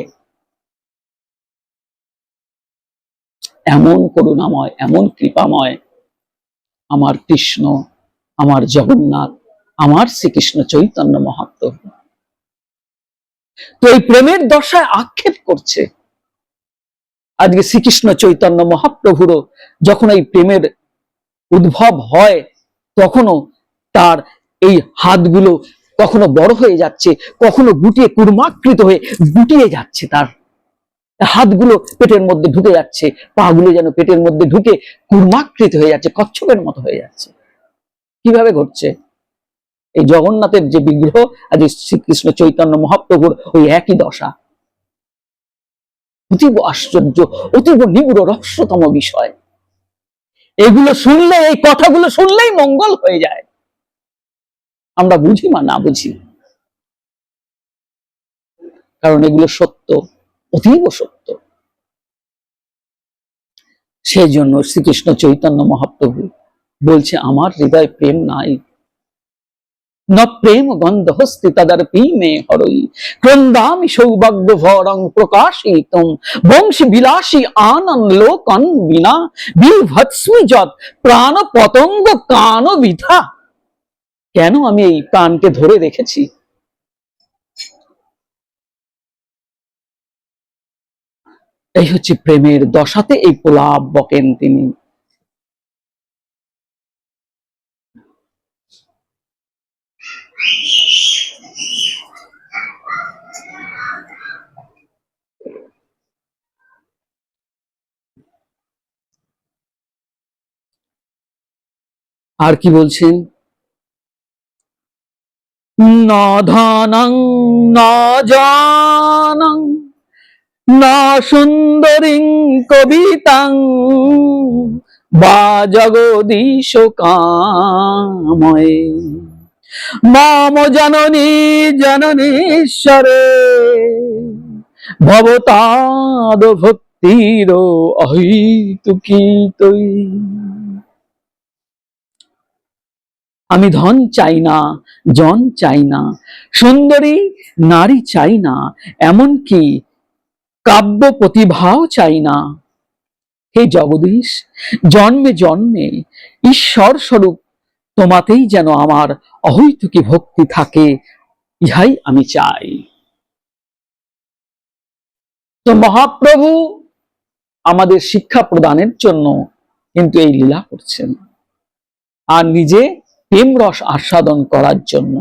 এমন করুণাময়, এমন কৃপাময় আমার কৃষ্ণ, আমার জগন্নাথ, আমার শ্রীকৃষ্ণ চৈতন্য মহাপ্রভু। তো এই প্রেমের দশায় আক্ষেপ করছে। আজকে শ্রীকৃষ্ণ চৈতন্য মহাপ্রভুরও যখন এই প্রেমের উদ্ভব হয়, তখনও তার এই হাতগুলো কখনো বড় হয়ে যাচ্ছে, কখনো গুটিয়ে কুর্মাকৃত হয়ে গুটিয়ে যাচ্ছে, তার হাতগুলো পেটের মধ্যে ঢুকে যাচ্ছে, পা গুলো যেন পেটের মধ্যে ঢুকে কুর্মাকৃত হয়ে যাচ্ছে, কচ্ছপের মতো হয়ে যাচ্ছে। কিভাবে ঘটছে? এই জগন্নাথের যে বিগ্রহ, আজ শ্রীকৃষ্ণ চৈতন্য মহাপ্রভুর ওই একই দশা। অতীব আশ্চর্য, অতীব নিগুড় রহস্যতম বিষয়। এগুলো শুনলে, এই কথাগুলো শুনলেই মঙ্গল হয়ে যায়। আমরা বুঝি বা না বুঝি, কারণ এগুলো সত্য, অতীব সত্য। সেই জন্য শ্রীকৃষ্ণ চৈতন্য মহাপ্রভু বলছে, আমার হৃদয় প্রেম নাই, ন প্রেম গন্ধ হস্তি তদর্পি মে হরই, ক্রন্দামি সৌভাগ্য ভরং প্রকাশিতম বংশী বিলাসী আনন্দ লোকন বিনা বিভৎস্মি যৎ প্রাণ পতঙ্গ কান বিধা। কেন আমি এই প্রাণকে ধরে রেখেছি? এই হচ্ছে প্রেমের দশাতে এই প্রলাপ বকেন তিনি। আর কি বলছেন? ন ধনং ন জানং না সুন্দরীং কবিতাং বা জগদীশ কাময়ে মম জননী জননীশ্বরে ভবতাদ ভক্তির অহৈতুকী তৈ। আমি ধন চাই না, জন চাই না, সুন্দরী নারী চাই না, এমনকি কাব্য প্রতিভাও চাই না। হে জগদীশ, জন্মে জন্মে ঈশ্বর স্বরূপ তোমাতেই যেন আমার অহৈতুকী ভক্তি থাকে, ইহাই আমি চাই। তো মহাপ্রভু আমাদের শিক্ষা প্রদানের জন্য কিন্তু এই লীলা করছেন, আর নিজে প্রেম রস আস্বাদন করার জন্য।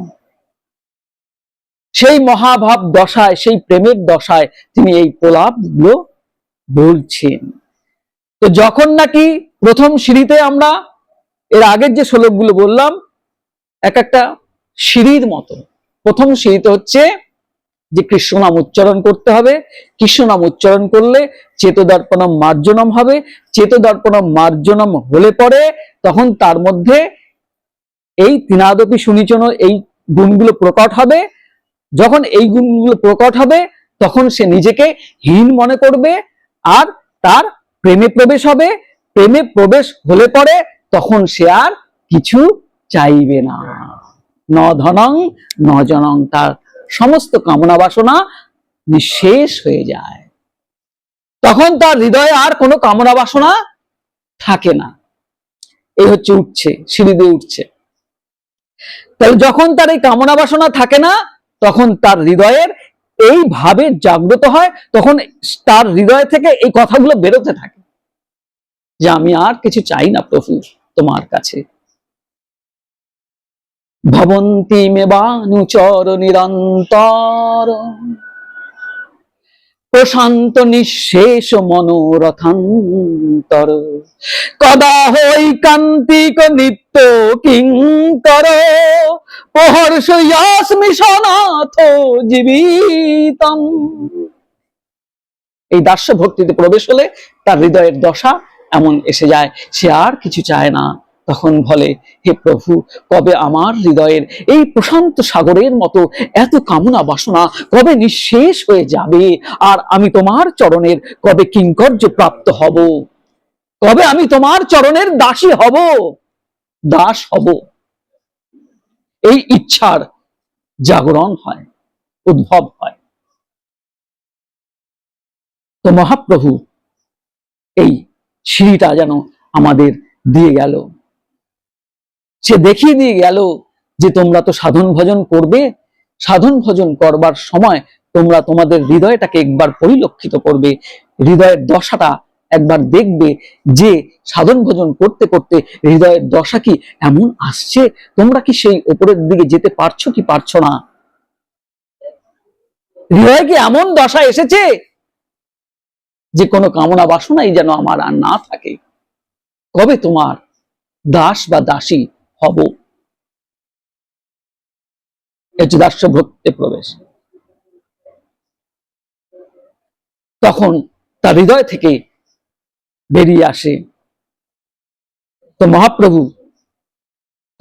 সেই মহাভাব দশায়, সেই প্রেমের দশায় তিনি এই প্রলাপ গুলো বলছেন। তো যখন নাকি প্রথম সিঁড়িতে আমরা এর আগের যে শ্লোকগুলো বললাম, এক একটা সিঁড়ির মতো। প্রথম সিঁড়িতে হচ্ছে যে কৃষ্ণ নাম উচ্চারণ করতে হবে, কৃষ্ণ নাম উচ্চারণ করলে চেতদর্পণম মার্জনম হবে, চেতদর্পণম মার্জনম হলে পরে তখন তার মধ্যে এই তিনাদপি সুনিচন এই গুণগুলো প্রকট হবে। যখন এই গুণগুলো প্রকট হবে তখন সে নিজেকে হীন মনে করবে, আর তার প্রেমে প্রবেশ হবে। প্রেমে প্রবেশ হলে পরে তখন সে আর কিছু চাইবে না। ন ধনং ন জনং, তার সমস্ত কামনা বাসনা নিঃশেষ হয়ে যায়। তখন তার হৃদয়ে আর কোনো কামনা বাসনা থাকে না। এই হচ্ছে উঠছে, সিঁড়ি দিয়ে উঠছে। তাহলে যখন তার এই কামনা বাসনা থাকে না, তখন তার হৃদয়ের এই ভাবে জাগ্রত হয়, তখন তার হৃদয় থেকে এই কথাগুলো বেরোতে থাকে যে আমি আর কিছু চাই না প্রভু তোমার কাছে। ভবন্তি মেবানুচর নিরন্তর প্রশান্ত নিঃশেষ মনোরথান্তর কদা হৈকান্তিক নিত্য কিঙ্কর প্রহর্ষয়াস্মি সনাথ জীবিতম। এই দাস্য ভক্তিতে প্রবেশ হলে তার হৃদয়ের দশা এমন এসে যায়, সে আর কিছু চায় না। তখন বলে, হে প্রভু, কবে আমার হৃদয়ের এই প্রশান্ত সাগরের মতো এত কামনা বাসনা কবে নিঃশেষ হয়ে যাবে, আর আমি তোমার চরণের কবে কিঙ্কর্য প্রাপ্ত হব, কবে আমি তোমার চরণের দাসী হব, দাস হব। এই ইচ্ছার জাগরণ হয়, উদ্ভব হয়। তো মহাপ্রভু এই সিঁড়িটা যেন আমাদের দিয়ে গেল, সে দেখিয়ে দিয়ে গেল যে তোমরা তো সাধন ভজন করবে, সাধন ভজন করবার সময় তোমরা তোমাদের হৃদয়টাকে একবার পরিলক্ষিত করবে, হৃদয়ের দশাটা একবার দেখবে যে সাধন ভজন করতে করতে হৃদয়ের দশা কি এমন আসছে, তোমরা কি সেই উপরের দিকে যেতে পারছো কি পারছো না, হৃদয়ে কি এমন দশা এসেছে যে কোনো কামনা বাসনাই যেন আমার আর না থাকে, কবে তোমার দাস বা দাসী হব। এটি দাস্য ভক্তিতে প্রবেশ। তখন তার হৃদয় থেকে বেরিয়ে আসে। তো মহাপ্রভু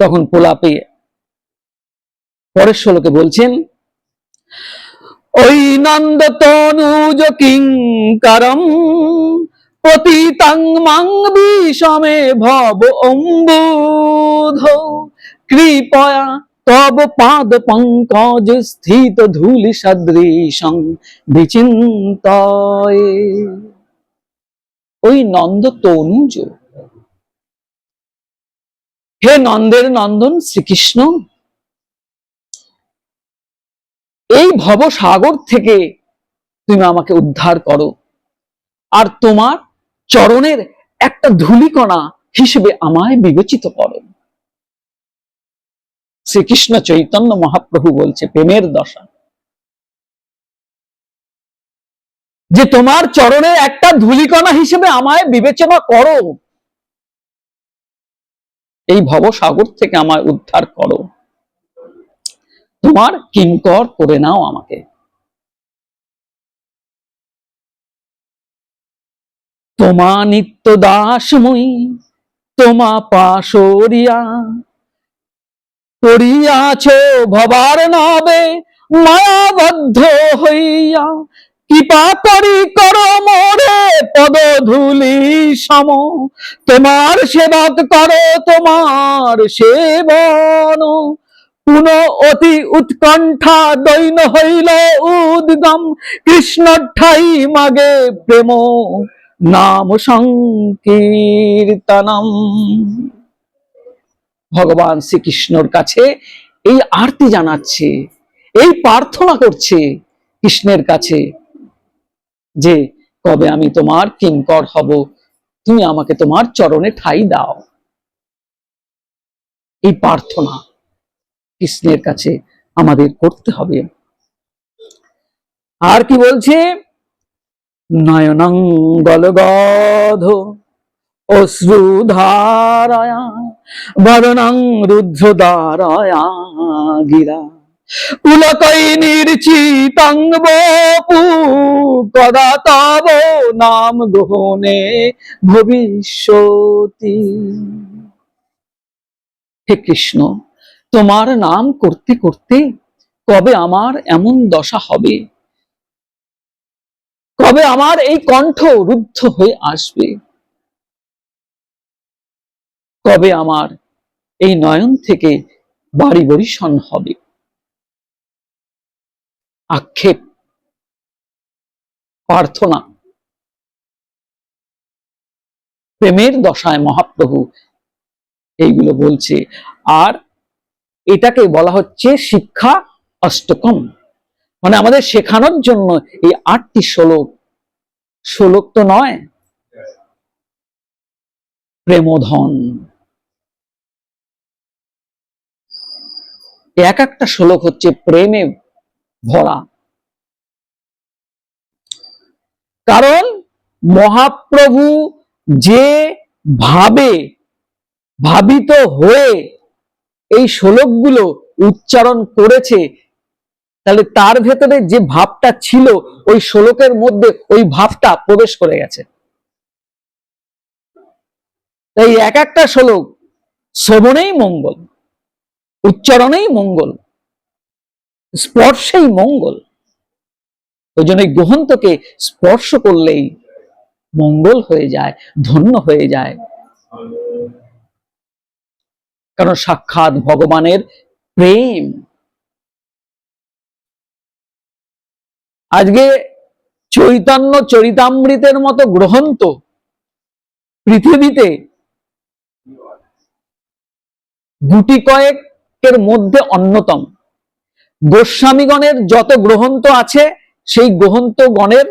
তখন প্রলাপে পরের শ্লোকে বলছেন, ওই নন্দ তনুজ কিঙ্করম পতিতাং মাং বিষমে ভব অম্বুধ কৃপয়া তব পাদ পঙ্কজ স্থিত ধূলি সদৃশং বিচিন্তয়ে। ওই নন্দ তনুজ, হে নন্দের নন্দন শ্রীকৃষ্ণ, এই ভবসাগর থেকে তুমি আমাকে উদ্ধার করো, আর তোমার চরণের একটা ধূলিকণা হিসেবে আমায় বিবেচিত করো। শ্রীকৃষ্ণ চৈতন্য মহাপ্রভু বলছে, প্রেমের দশা, যে তোমার চরণের একটা ধূলিকণা হিসেবে আমায় বিবেচনা করো, এই ভবসাগর থেকে আমায় উদ্ধার করো, তোমার কিঙ্কর করে নাও আমাকে। তোমা নিত্য দাসময়ী তোমা পাশরিয়া পড়িয়াছ ভবার নবে মায়াবদ্ধ হইয়া, কৃপা করি কর মোরে পদধূলি সম, তোমার সেবক করো তোমার সেবন। পুন অতি উৎকণ্ঠা দৈন হইল উদ্গম, কৃষ্ণ ঠাই মাগে প্রেম নাম সংকীর্তনম। ভগবান শ্রীকৃষ্ণর কাছে এই আরতি জানাচ্ছে, এই প্রার্থনা করছে কৃষ্ণের কাছে যে কবে আমি তোমার কিঙ্কর হব, তুমি আমাকে তোমার চরণে ঠাঁই দাও। এই প্রার্থনা কৃষ্ণের কাছে আমাদের করতে হবে। আর কি বলছে, নয়নং গলগধ অশ্রুধারায়া বদনং রুদ্ধদারায়া গিরা, পুলকৈ নির্চিতং বপু কদা তব নাম গ্রহণে ভবিষ্যতি। হে কৃষ্ণ, তোমার নাম করতে করতে কবে আমার এমন দশা হবে, কবে আমার এই কণ্ঠ রুদ্ধ হয়ে আসবে, কবে আমার এই নয়ন থেকে বাড়ি বরিশন হবে। আক্ষেপ, প্রার্থনা, প্রেমের দশায় মহাপ্রভু এইগুলো বলছে। আর এটাকে বলা হচ্ছে শিক্ষা অষ্টকম, মানে আমাদের শেখানোর জন্য এই 8টি শ্লোক। শ্লোক তো নয়, প্রেমধন। এক একটা শ্লোক হচ্ছে প্রেমে ভরা। কারণ মহাপ্রভু যে ভাবে ভাবিত হয়ে এই শ্লোকগুলো উচ্চারণ করেছে, তাহলে তার ভেতরে যে ভাবটা ছিল ওই শ্লোকের মধ্যে ওই ভাবটা প্রবেশ করে গেছে। তাই এক একটা শ্লোক শ্রবণেই মঙ্গল, উচ্চারণেই মঙ্গল, স্পর্শেই মঙ্গল। ওই জন্য গ্রন্থকে স্পর্শ করলেই মঙ্গল হয়ে যায়, ধন্য হয়ে যায়। কারণ সাক্ষাৎ ভগবানের প্রেম। আজকে চৈতন্য চরিতামৃতের মতো গ্রন্থ পৃথিবীতে গুটি কয়েকের মধ্যে অন্যতম। গোস্বামীগণের যত গ্রন্থ আছে সেই গ্রন্থগণের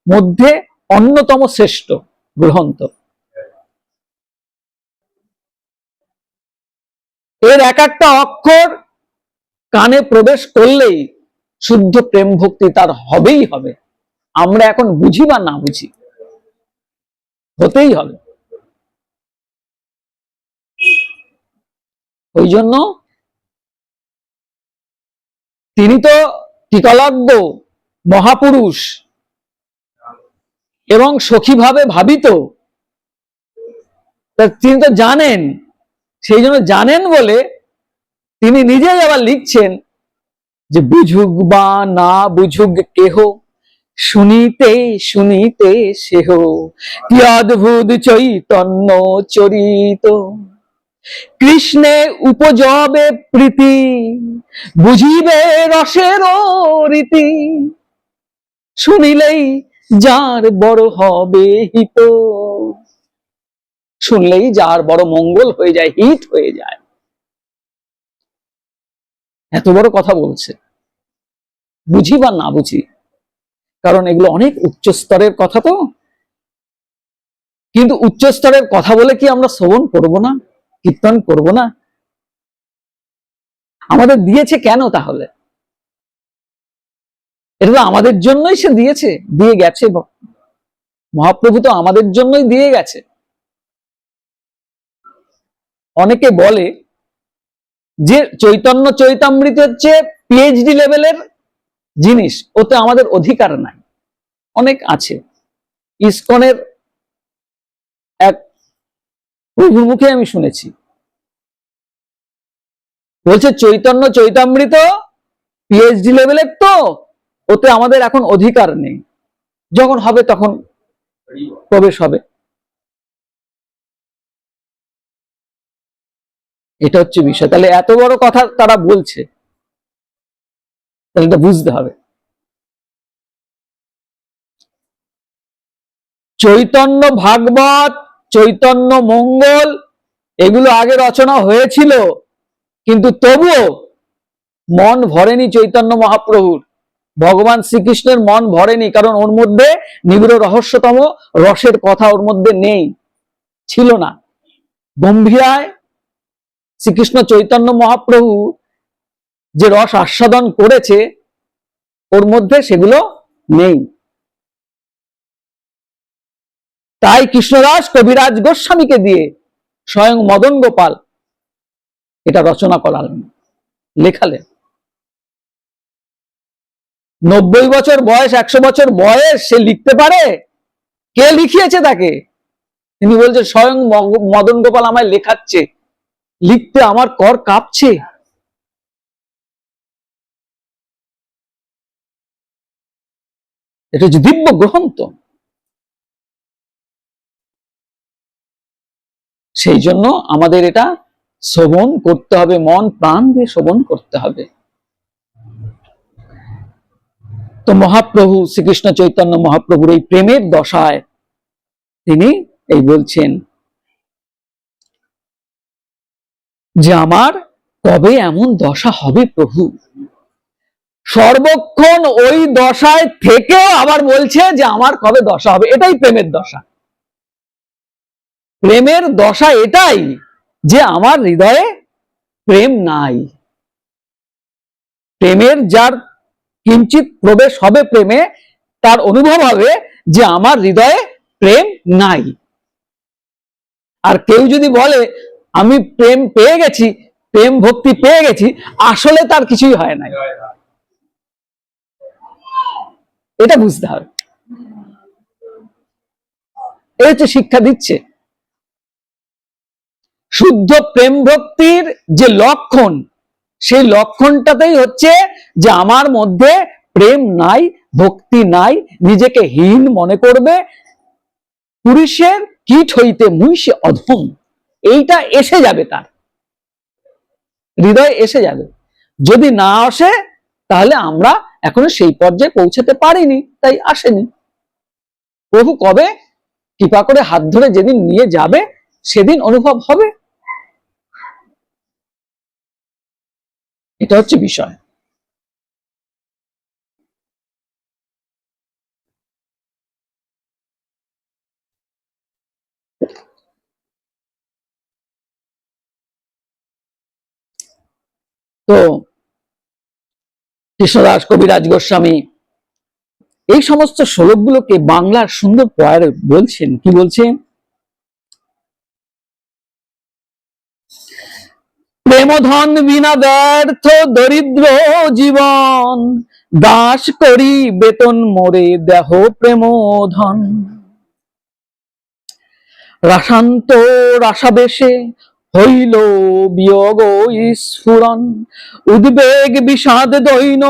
মধ্যে অন্যতম শ্রেষ্ঠ গ্রন্থ। এর এক একটা অক্ষর কানে প্রবেশ করলেই শুদ্ধ প্রেম ভক্তি তার হবেই হবে। আমরা এখন বুঝি বা না বুঝি, হতেই হবে। ওই জন্য তিনি তো টিকলজ্ঞ মহাপুরুষ এবং সখীভাবে ভাবিত, তিনি তো জানেন। সেই জন্য জানেন বলে তিনি নিজেই আবার লিখছেন যে বুঝুক বা না বুঝুক কেহ, শুনিতে শুনিতে সেহ কি অদ্ভুত চৈতন্য চরিত, কৃষ্ণে উপজবে প্রীতি বুঝিবে রসের রীতি, শুনিলেই যার বড় হবে হিত। শুনলেই যার বড় মঙ্গল হয়ে যায়, হিত হয়ে যায়। এত বড় কথা বলছে, বুঝি বা না বুঝি। কারণ এগুলো অনেক উচ্চ স্তরের কথা তো। কিন্তু উচ্চ স্তরের কথা বলে কি আমরা শ্রবণ করব না, কীর্তন করব না? আমাদের দিয়েছে কেন তাহলে? এটা তো আমাদের জন্যই সে দিয়েছে, দিয়ে গেছে। মহাপ্রভু তো আমাদের জন্যই দিয়ে গেছে। অনেকে বলে যে চৈতন্য চৈতামৃত হচ্ছে পিএইচডি লেভেলের জিনিস, ওতে আমাদের অধিকার নাই। অনেক আছে। ইসকনের এক প্রভুর মুখে আমি শুনেছি বলছে চৈতন্য চৈতামৃত পিএইচডি লেভেলের, তো ওতে আমাদের এখন অধিকার নেই, যখন হবে তখন প্রবেশ হবে। এটা হচ্ছে বিষয়। তাহলে এত বড় কথা তারা বলছে, তাহলে এটা বুঝতে হবে। চৈতন্য ভাগবত, চৈতন্য মঙ্গল এগুলো আগে রচনা হয়েছিল, কিন্তু তবুও মন ভরেনি চৈতন্য মহাপ্রভুর, ভগবান শ্রীকৃষ্ণের মন ভরেনি, কারণ ওর মধ্যে নিবিড় রহস্যতম রসের কথা ওর মধ্যে নেই, ছিল না। গম্ভীরায় শ্রীকৃষ্ণ চৈতন্য মহাপ্রভু যে রস আস্বাদন করেছে ওর মধ্যে সেগুলো নেই। তাই কৃষ্ণদাস কবিরাজ গোস্বামীকে দিয়ে স্বয়ং মদন গোপাল এটা রচনা করালেন, লেখালেন। 90 বছর বয়স, 100 বছর বয়স, সে লিখতে পারে? কে লিখিয়েছে তাকে? তিনি বলছেন স্বয়ং মদন গোপাল আমায় লেখাচ্ছে, লিখতে আমার কর কাঁপছে। এটা হচ্ছে দিব্য গ্রন্থ। সেই জন্য আমাদের এটা শ্রবণ করতে হবে, মন প্রাণ দিয়ে শ্রবণ করতে হবে। তো মহাপ্রভু শ্রীকৃষ্ণ চৈতন্য মহাপ্রভুর এই প্রেমের দশায় তিনি এই বলছেন যে আমার কবে এমন দশা হবে প্রভু। সর্বক্ষণ ওই দশায় থেকেও আবার বলছে যে আমার কবে দশা হবে। এটাই প্রেমের দশা। প্রেমের দশা এটাই যে আমার হৃদয়ে প্রেম নাই। প্রেমের যার কিঞ্চিত প্রবেশ হবে প্রেমে, তার অনুভব হবে যে আমার হৃদয়ে প্রেম নাই। আর কেউ যদি বলে আমি প্রেম পেয়ে গেছি, প্রেম ভক্তি পেয়ে গেছি, আসলে তার কিছুই হয় নাই। এটা বুঝতে হবে। এই হচ্ছে শিক্ষা দিচ্ছে। শুদ্ধ প্রেম ভক্তির যে লক্ষণ, সেই লক্ষণটাতেই হচ্ছে যে আমার মধ্যে প্রেম নাই, ভক্তি নাই, নিজেকে হীন মনে করবে, পুরুষের কীট হইতে মুইসে অধম, এইটা এসে যাবে, তার হৃদয়ে এসে যাবে। যদি না আসে তাহলে আমরা এখনো সেই পর্যায়ে পৌঁছাতে পারিনি, তাই আসেনি। প্রভু কবে কৃপা করে হাত ধরে যেদিন নিয়ে যাবে সেদিন অনুভব হবে। এটা হচ্ছে বিষয়। তো কৃষ্ণদাস কবিরাজ গোস্বামী এই সমস্ত শ্লোকগুলোকে বাংলার সুন্দর পয়ারে বলছেন। কি বলছেন? প্রেমধন বিনা ব্যর্থ দরিদ্র জীবন, দাস করি বেতন মোরে দেহ প্রেমধন। রাসান্ত রাসাবেশে হইল বিয়োগ স্ফুরণ, উদ্বেগ বিষাদ দৈন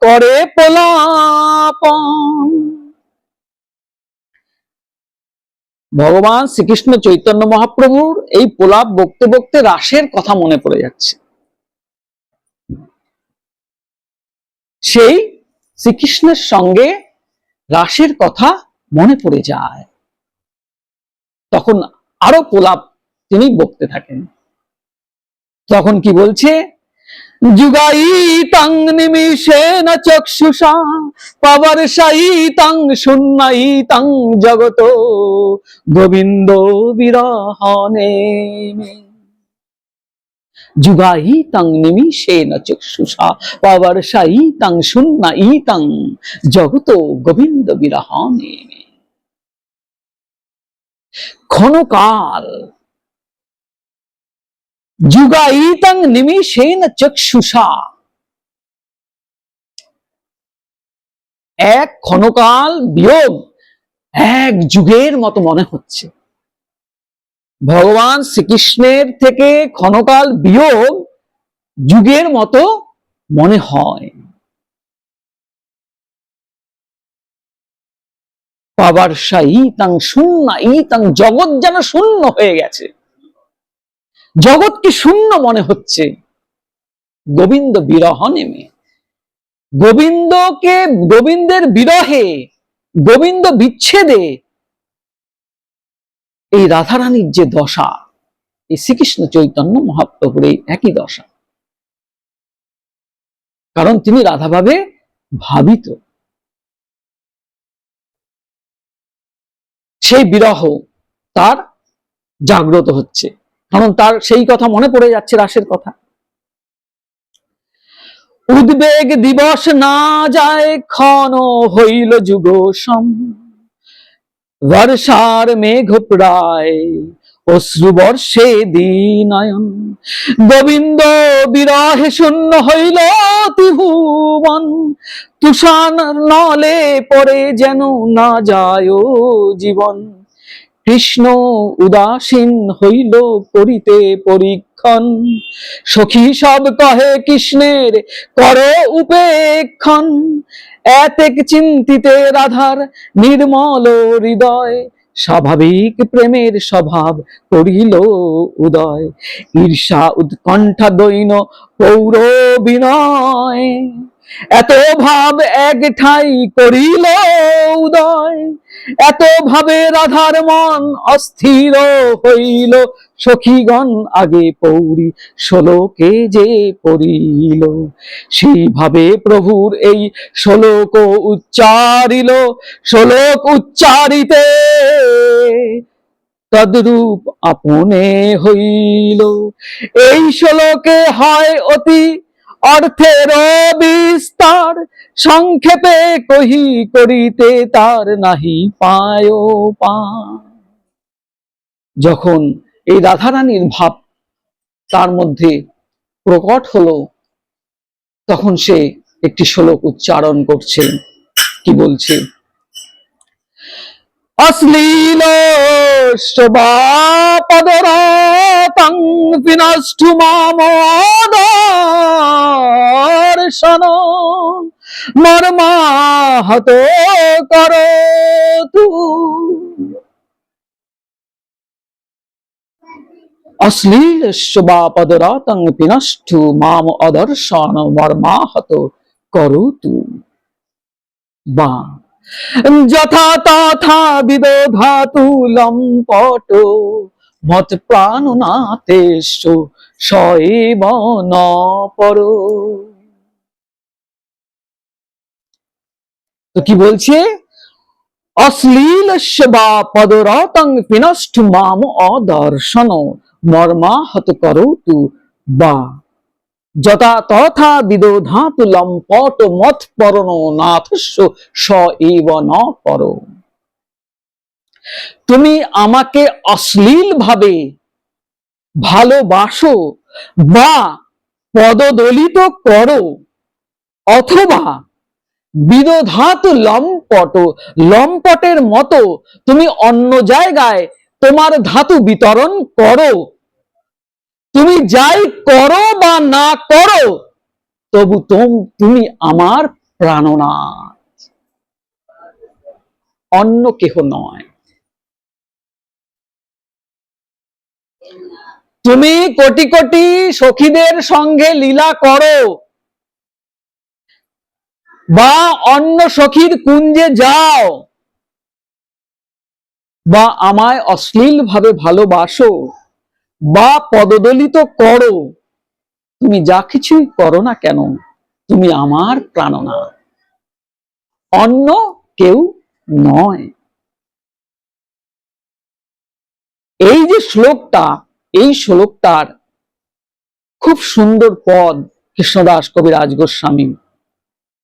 করে পলাপন। ভগবান শ্রীকৃষ্ণ চৈতন্য মহাপ্রভুর এই প্রলাপ বকতে বকতে রাসের কথা মনে পড়ে যাচ্ছে। সেই শ্রীকৃষ্ণের সঙ্গে রাসের কথা মনে পড়ে যায়, তখন আরো প্রলাপ তিনি বকতে থাকেন। তখন কি বলছে? যুগায়িতাং নিমিষেন চক্ষুষা পাবর্ষায়িতাং শূন্যায়িতাং জগত গোবিন্দ বিরহণে। যুগায়িতাং নিমিষেন চক্ষুষা পাবর্ষায়িতাং শূন্যায়িতাং জগত গোবিন্দ বিরহণে। ক্ষণকাল, যুগায়িতাং নিমিষেন চক্ষুষা, এক ক্ষণকাল বিয়োগ এক যুগের মতো মনে হচ্ছে। ভগবান শ্রীকৃষ্ণের থেকে ক্ষণকাল বিয়োগ যুগের মতো মনে হয়। পাবার ইতাং শূন্য ইতাং, জগৎ যেন শূন্য হয়ে গেছে, জগৎকে শূন্য মনে হচ্ছে। গোবিন্দ বিরহ নেমে, গোবিন্দকে, গোবিন্দের বিরহে, গোবিন্দ বিচ্ছেদে এই রাধারানীর যে দশা, এই শ্রীকৃষ্ণ চৈতন্য মহাপ্রভুর এই একই দশা। কারণ তিনি রাধাভাবে ভাবিত। সেই বিরহ তার জাগ্রত হচ্ছে, কারণ তার সেই কথা মনে পড়ে যাচ্ছে, রাসের কথা। উদ্বেগ দিবস না যায়, ক্ষণ হইল যুগ সম, বর্ষার মেঘ প্রায় অশ্রু বর্ষে দীনয়ন, গোবিন্দ বিরহে শূন্য হইল ত্রিভুবন, তুষার নলে পড়ে যেন না যায় জীবন, কৃষ্ণ উদাসীন হইল করিতে পরীক্ষণ, সখী সব কহে কৃষ্ণের কর উপেক্ষণ, এতেক চিন্তিতে রাধার নির্মল হৃদয়, স্বাভাবিক প্রেমের স্বভাব করিল উদয়, ঈর্ষা উৎকণ্ঠা দৈন পৌর বিনয়, এত ভাব এক ঠাই করিল উদয়, এত ভাবে রাধার মন অস্থির হইল, সখীগণ আগে পৌরি শ্লোকে যে পড়িল, সেইভাবে প্রভুর এই শ্লোক উচ্চারিল, শ্লোক উচ্চারিতে তদ্রূপ আপনে হইল। এই শ্লোকে হয় অতি অর্থের বিস্তার, সংক্ষেপে কহি করিতে তার নাহি পায় পা। যখন এই রাধারানীর ভাব তার মধ্যে প্রকট হলো, তখন সে একটি শ্লোক উচ্চারণ করছে। কি বলছে? অশ্লীল পদরাতং বিনষ্টু মাম দর্শন, মর্মাহত করতু। অশ্লীল পদরাতং বিনষ্টু মাম অদর্শন, মর্মাহত করতু। বা যথা তথা বিদধাতু লম্পট, মত প্রাণনাথেষু সএব ন পর। তো কি বলছে? অশ্লীল বা পদরতং বিনষ্টু মাম অদর্শন, মর্মাহত করতু। বা যথা তথা বিদধাতু লম্পট, মত পরণনাথস্য স এব ন পর। তুমি আমাকে অশ্লীল ভাবে ভালোবাসো বা পদদলিত করো, অথবা বিদধাতু লম্পট, লম্পটের মতো তুমি অন্য জায়গায় তোমার ধাতু বিতরণ করো, তুমি যাই করো বা না করো, তবু তুমি আমার প্রাণনাথ, অন্য কেহ নয়। তুমি কোটি কোটি সখীদের সঙ্গে লীলা করো বা অন্য সখীর কুঞ্জে যাও বা আমায় অশ্লীল ভাবে ভালোবাসো বা পদদলিত করো, তুমি যা কিছুই করো না কেন, তুমি আমার প্রাণনাথ, অন্য কেউ নয়। এই যে শ্লোকটা, এই শ্লোকটার খুব সুন্দর পদ কৃষ্ণদাস কবিরাজ গোস্বামী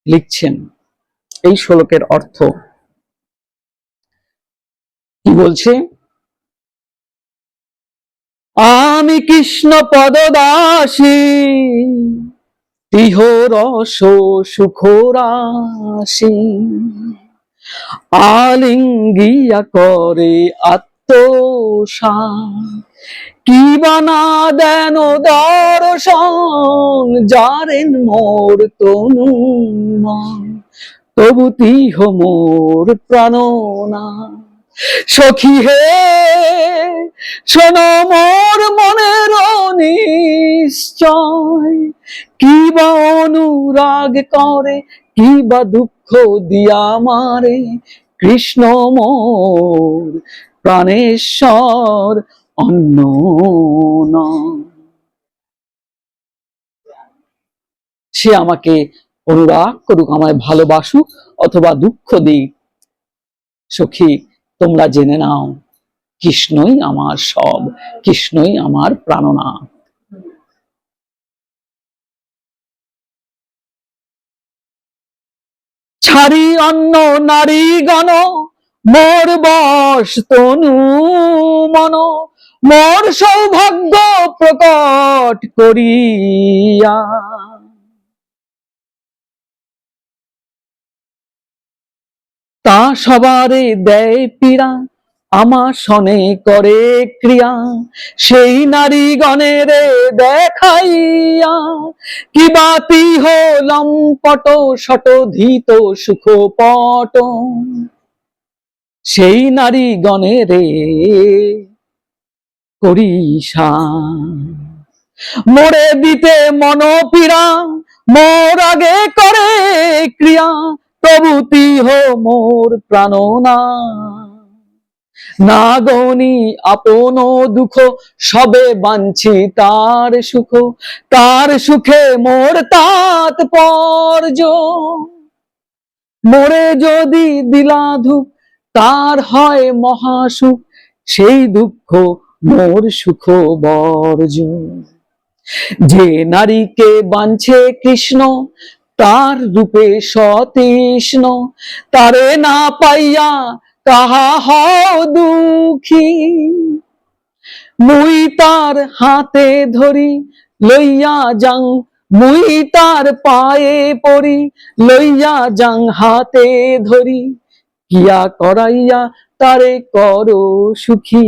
লিখছেন। এই শ্লোকের অর্থ কি বলছে? আমি কৃষ্ণ পদদাসী, তিহ রস সুখরাশি, আলিঙ্গিয়া করে আত্মসা, কি বানা দেন দর্শন যারেন মোর তনু মন, তবু তিহ মোর প্রাণনা। সখী হে শোনো মোর মনের নিশ্চয়, কি বা অনুরাগ করে, কি বা দুঃখ দিয়া মারে, কৃষ্ণ মোর প্রাণেশ্বর অন্য নয়। সে আমাকে অনুরাগ করুক, আমায় ভালোবাসুক অথবা দুঃখ দিক, সখী তোমরা জেনে নাও কৃষ্ণই আমার সব, কৃষ্ণই আমার প্রাণনাথ। ছাড়ি অন্য নারী গণ, মোর বশ তনু মন, মোর সৌভাগ্য প্রকট করিয়া। তা সবারে দেয় পীড়া, আমার সনে করে ক্রিয়া, সেই নারী গণের দেখাইয়া, কিবা তিহ লম্পট শত ধীত সুখ পট, সেই নারী গণের করিসা। মোরে দিতে মনোপীড়া, মোর আগে করে ক্রিয়া, তবু তিহ মোর প্রাণনা। না গনি আপন দুঃখ, সবে বাঞ্ছি তার সুখ, তার সুখে মোর তাৎপর্য। মোরে যদি দিলাধুক, তার হয় মহাসুখ, সেই দুঃখ মোর সুখ বর্জ। যে নারীকে বাঞ্ছে কৃষ্ণ, তার রূপে সতৃষ্ণ, তারে না পাইয়া কাহা হও দুঃখী। মুই তার হাতে ধরি লইয়া যাং, মুই তার পায়ে পড়ি লইয়া যাং হাতে ধরি, কিয়া করাইয়া তারে করো সুখী।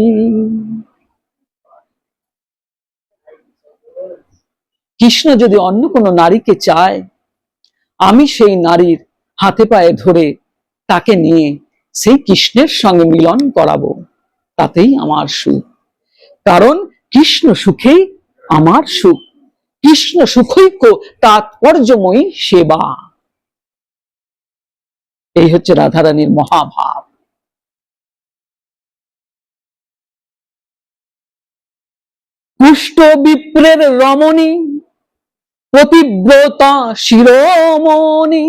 কৃষ্ণ যদি অন্য কোনো নারীকে চায়, আমি সেই নারীর হাতে পায়ে ধরে তাকে নিয়ে সেই কৃষ্ণের সঙ্গে মিলন করাবো, তাতেই আমার সুখ। কারণ কৃষ্ণ সুখেই আমার সুখ, কৃষ্ণ সুখৈক্য তাৎপর্যময়ী সেবা। এই হচ্ছে রাধারানীর মহাভাব। কুষ্ঠ বিপ্রের রমণী, পতিব্রতা শিরোমণি,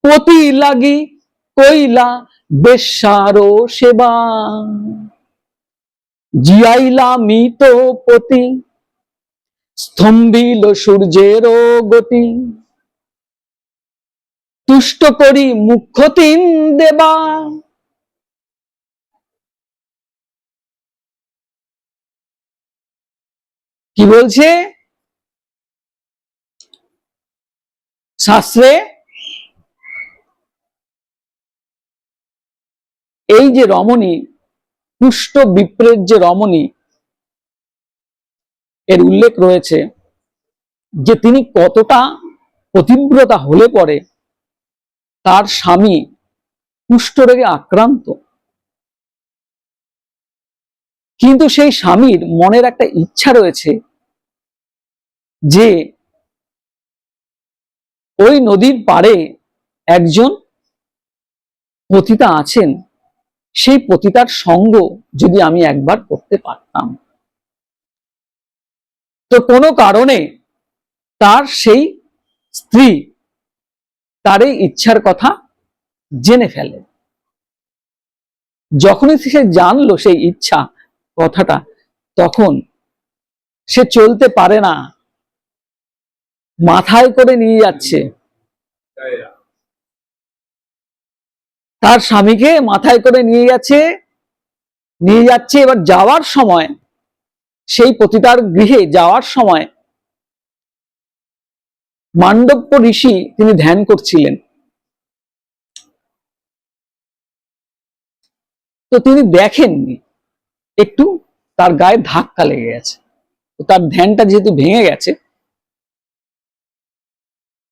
পতি লাগি কইলা বেশ্যারো সেবা, জিয়াইলা মিত পতি, স্তম্ভিল সূর্যেরও গতি, তুষ্ট করি মুখ্য তিন দেবা। কি বলছে শাস্ত্রে? এই যে রমণী, কুষ্ঠ বিপ্রের যে রমণী, এর উল্লেখ রয়েছে যে তিনি কতটা পতিব্রতা হলে পরে তার স্বামী কুষ্ঠরোগে আক্রান্ত, কিন্তু সেই স্বামীর মনের একটা ইচ্ছা রয়েছে যে ওই নদীর পাড়ে একজন পতিতা আছেন, সেই পতিতার সঙ্গ যদি আমি একবার করতে পারতাম। তো কোনো কারণে তার সেই স্ত্রী তার এই ইচ্ছার কথা জেনে ফেলে। যখনই সে জানলো সেই ইচ্ছা কথাটা, তখন সে চলতে পারে না, মাথায় করে নিয়ে যাচ্ছে, তার স্বামীকে মাথায় করে নিয়ে যাচ্ছে। এবার যাওয়ার সময়, সেই পতিতার গৃহে যাওয়ার সময় মান্ডব্য ঋষি তিনি ধ্যান করছিলেন। তো তিনি দেখেননি, একটু তার গায়ে ধাক্কা লেগে গেছে। তার ধ্যানটা যেহেতু ভেঙে গেছে,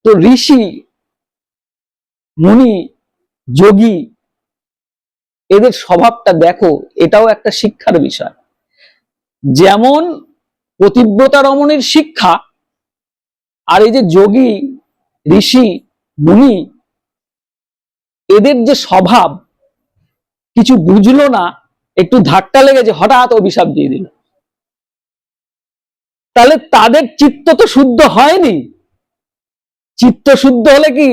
তো ঋষি মুনি যোগী এদের স্বভাবটা দেখো, এটাও একটা শিক্ষার বিষয়। যেমন পতিব্রতা রমণীর শিক্ষা, আর এই যে যোগী ঋষি মুনি এদের যে স্বভাব, কিছু বুঝলো না, একটু ধাক্কা লেগেছে, হঠাৎ অভিশাপ দিয়ে দিল। তাহলে তাদের চিত্ত তো শুদ্ধ হয়নি। চিত্ত শুদ্ধ হলে কি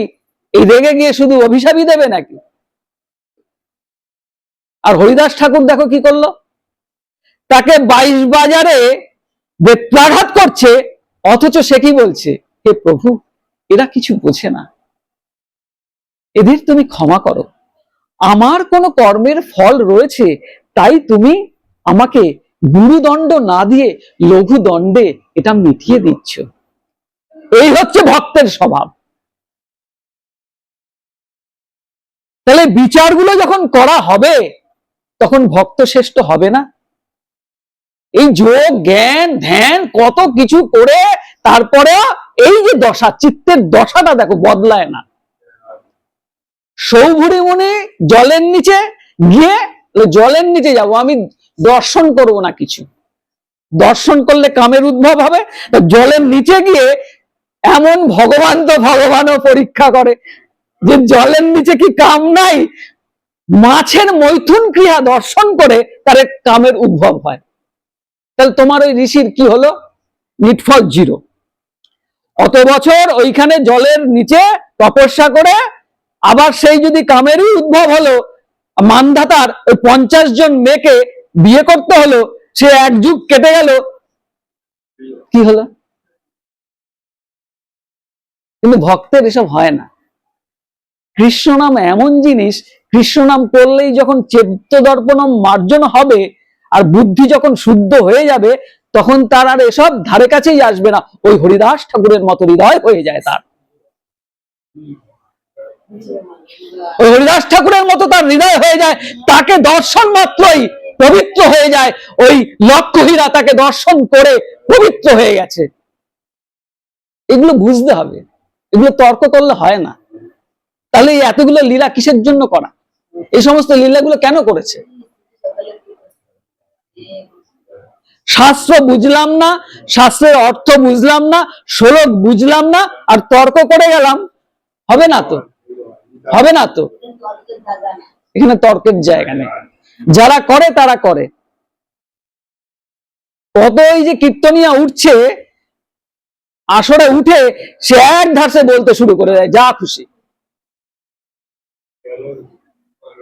এই রেগে গিয়ে শুধু অভিশাপই দেবে নাকি? আর হরিদাস ঠাকুর দেখো কি করলো, তাকে 22 বাজারে বেত্রাঘাত করছে, অথচ সে কি বলছে, হে প্রভু, এরা কিছু বোঝে না, এদের তুমি ক্ষমা করো, আমার কোনো কর্মের ফল রয়েছে, তাই তুমি আমাকে গুরুদণ্ড না দিয়ে লঘু দণ্ডে এটা মিটিয়ে দিচ্ছ। এই হচ্ছে ভক্তের স্বভাব। তাহলে বিচারগুলো যখন করা হবে, তখন ভক্ত শ্রেষ্ঠ হবে না? এই যোগ জ্ঞান ধ্যান কত কিছু করে তারপরে এই যে দশা, চিত্তের দশাটা দেখো বদলায় না। সৌভুরি মনে জলের নিচে গিয়ে, জলের নিচে যাব, আমি দর্শন করব না কিছু, দর্শন করলে কামের উদ্ভব হবে। জলের নিচে গিয়ে এমন ভগবান তো ভগবানও পরীক্ষা করে যে জলের নিচে কি কাম নাই, মাছের মৈথুন ক্রিয়া দর্শন করে তার কামের উদ্ভব হয়। তাহলে তোমার ওই ঋষির কি হলো? নিটফল 0। অত বছর ওইখানে জলের নিচে তপস্যা করে আবার সেই যদি কামেরই উদ্ভব হলো, মানধাতার ওই 50 জন মেয়েকে বিয়ে করতে হলো, সে এক যুগ কেটে গেল, কি হলো? কিন্তু ভক্তের এসব হয় না। কৃষ্ণ নাম এমন জিনিস, কৃষ্ণ নাম করলেই যখন চেত্ত দর্পণম মার্জন হবে আর বুদ্ধি যখন শুদ্ধ হয়ে যাবে, তখন তার আর এসব ধারে কাছেই আসবে না। ওই হরিদাস ঠাকুরের মতো হৃদয় হয়ে যায় তার, ওই হরিদাস ঠাকুরের মতো তার হৃদয় হয়ে যায়, তাকে দর্শন মাত্রই পবিত্র হয়ে যায়। ওই লক্ষহীরা তাকে দর্শন করে পবিত্র হয়ে গেছে। এগুলো বুঝতে হবে, এগুলো তর্ক করলে হয় না। তাহলে এই এতগুলো লীলা কিসের জন্য করা? এই সমস্ত লীলাগুলো কেন করেছে? শাস্ত্র বুঝলাম না, শাস্ত্রের অর্থ বুঝলাম না, শ্লোক বুঝলাম না, আর তর্ক করে গেলাম, হবে না তো, হবে না তো। এখানে তর্কের জায়গা নেই। যারা করে তারা করে। কত এই যে কীর্তনিয়া উঠছে, আসরে উঠে সে এক ধাসে বলতে শুরু করে দেয় যা খুশি।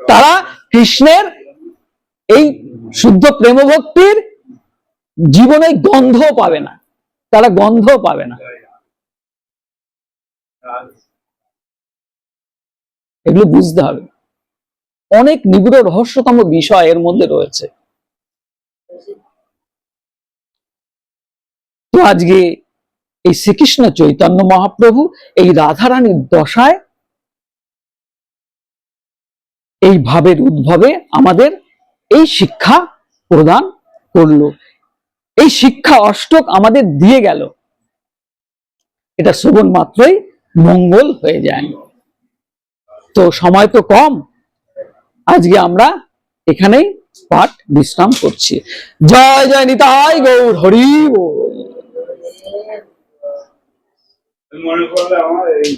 তারা কৃষ্ণের এই শুদ্ধ প্রেম ভক্তির জীবনে গন্ধ পাবে না, তারা গন্ধ পাবে না। এগুলো বুঝতে হবে, অনেক নিবিড় রহস্যতম বিষয় এর মধ্যে রয়েছে। তো আজকে এই শ্রীকৃষ্ণ চৈতন্য মহাপ্রভু এই রাধারানীর দশায় এই ভাবের উদ্ভবে আমাদের এই শিক্ষা প্রদান করলো, এই শিক্ষা অষ্টক আমাদের দিয়ে গেল। এটা শ্রবণ মাত্রই মঙ্গল হয়ে যায়। তো সময় তো কম, আজকে আমরা এখানেই পাঠ বিশ্রাম করছি। জয় জয় নিতাই গৌর হরি বল। মনে করলে আমার এই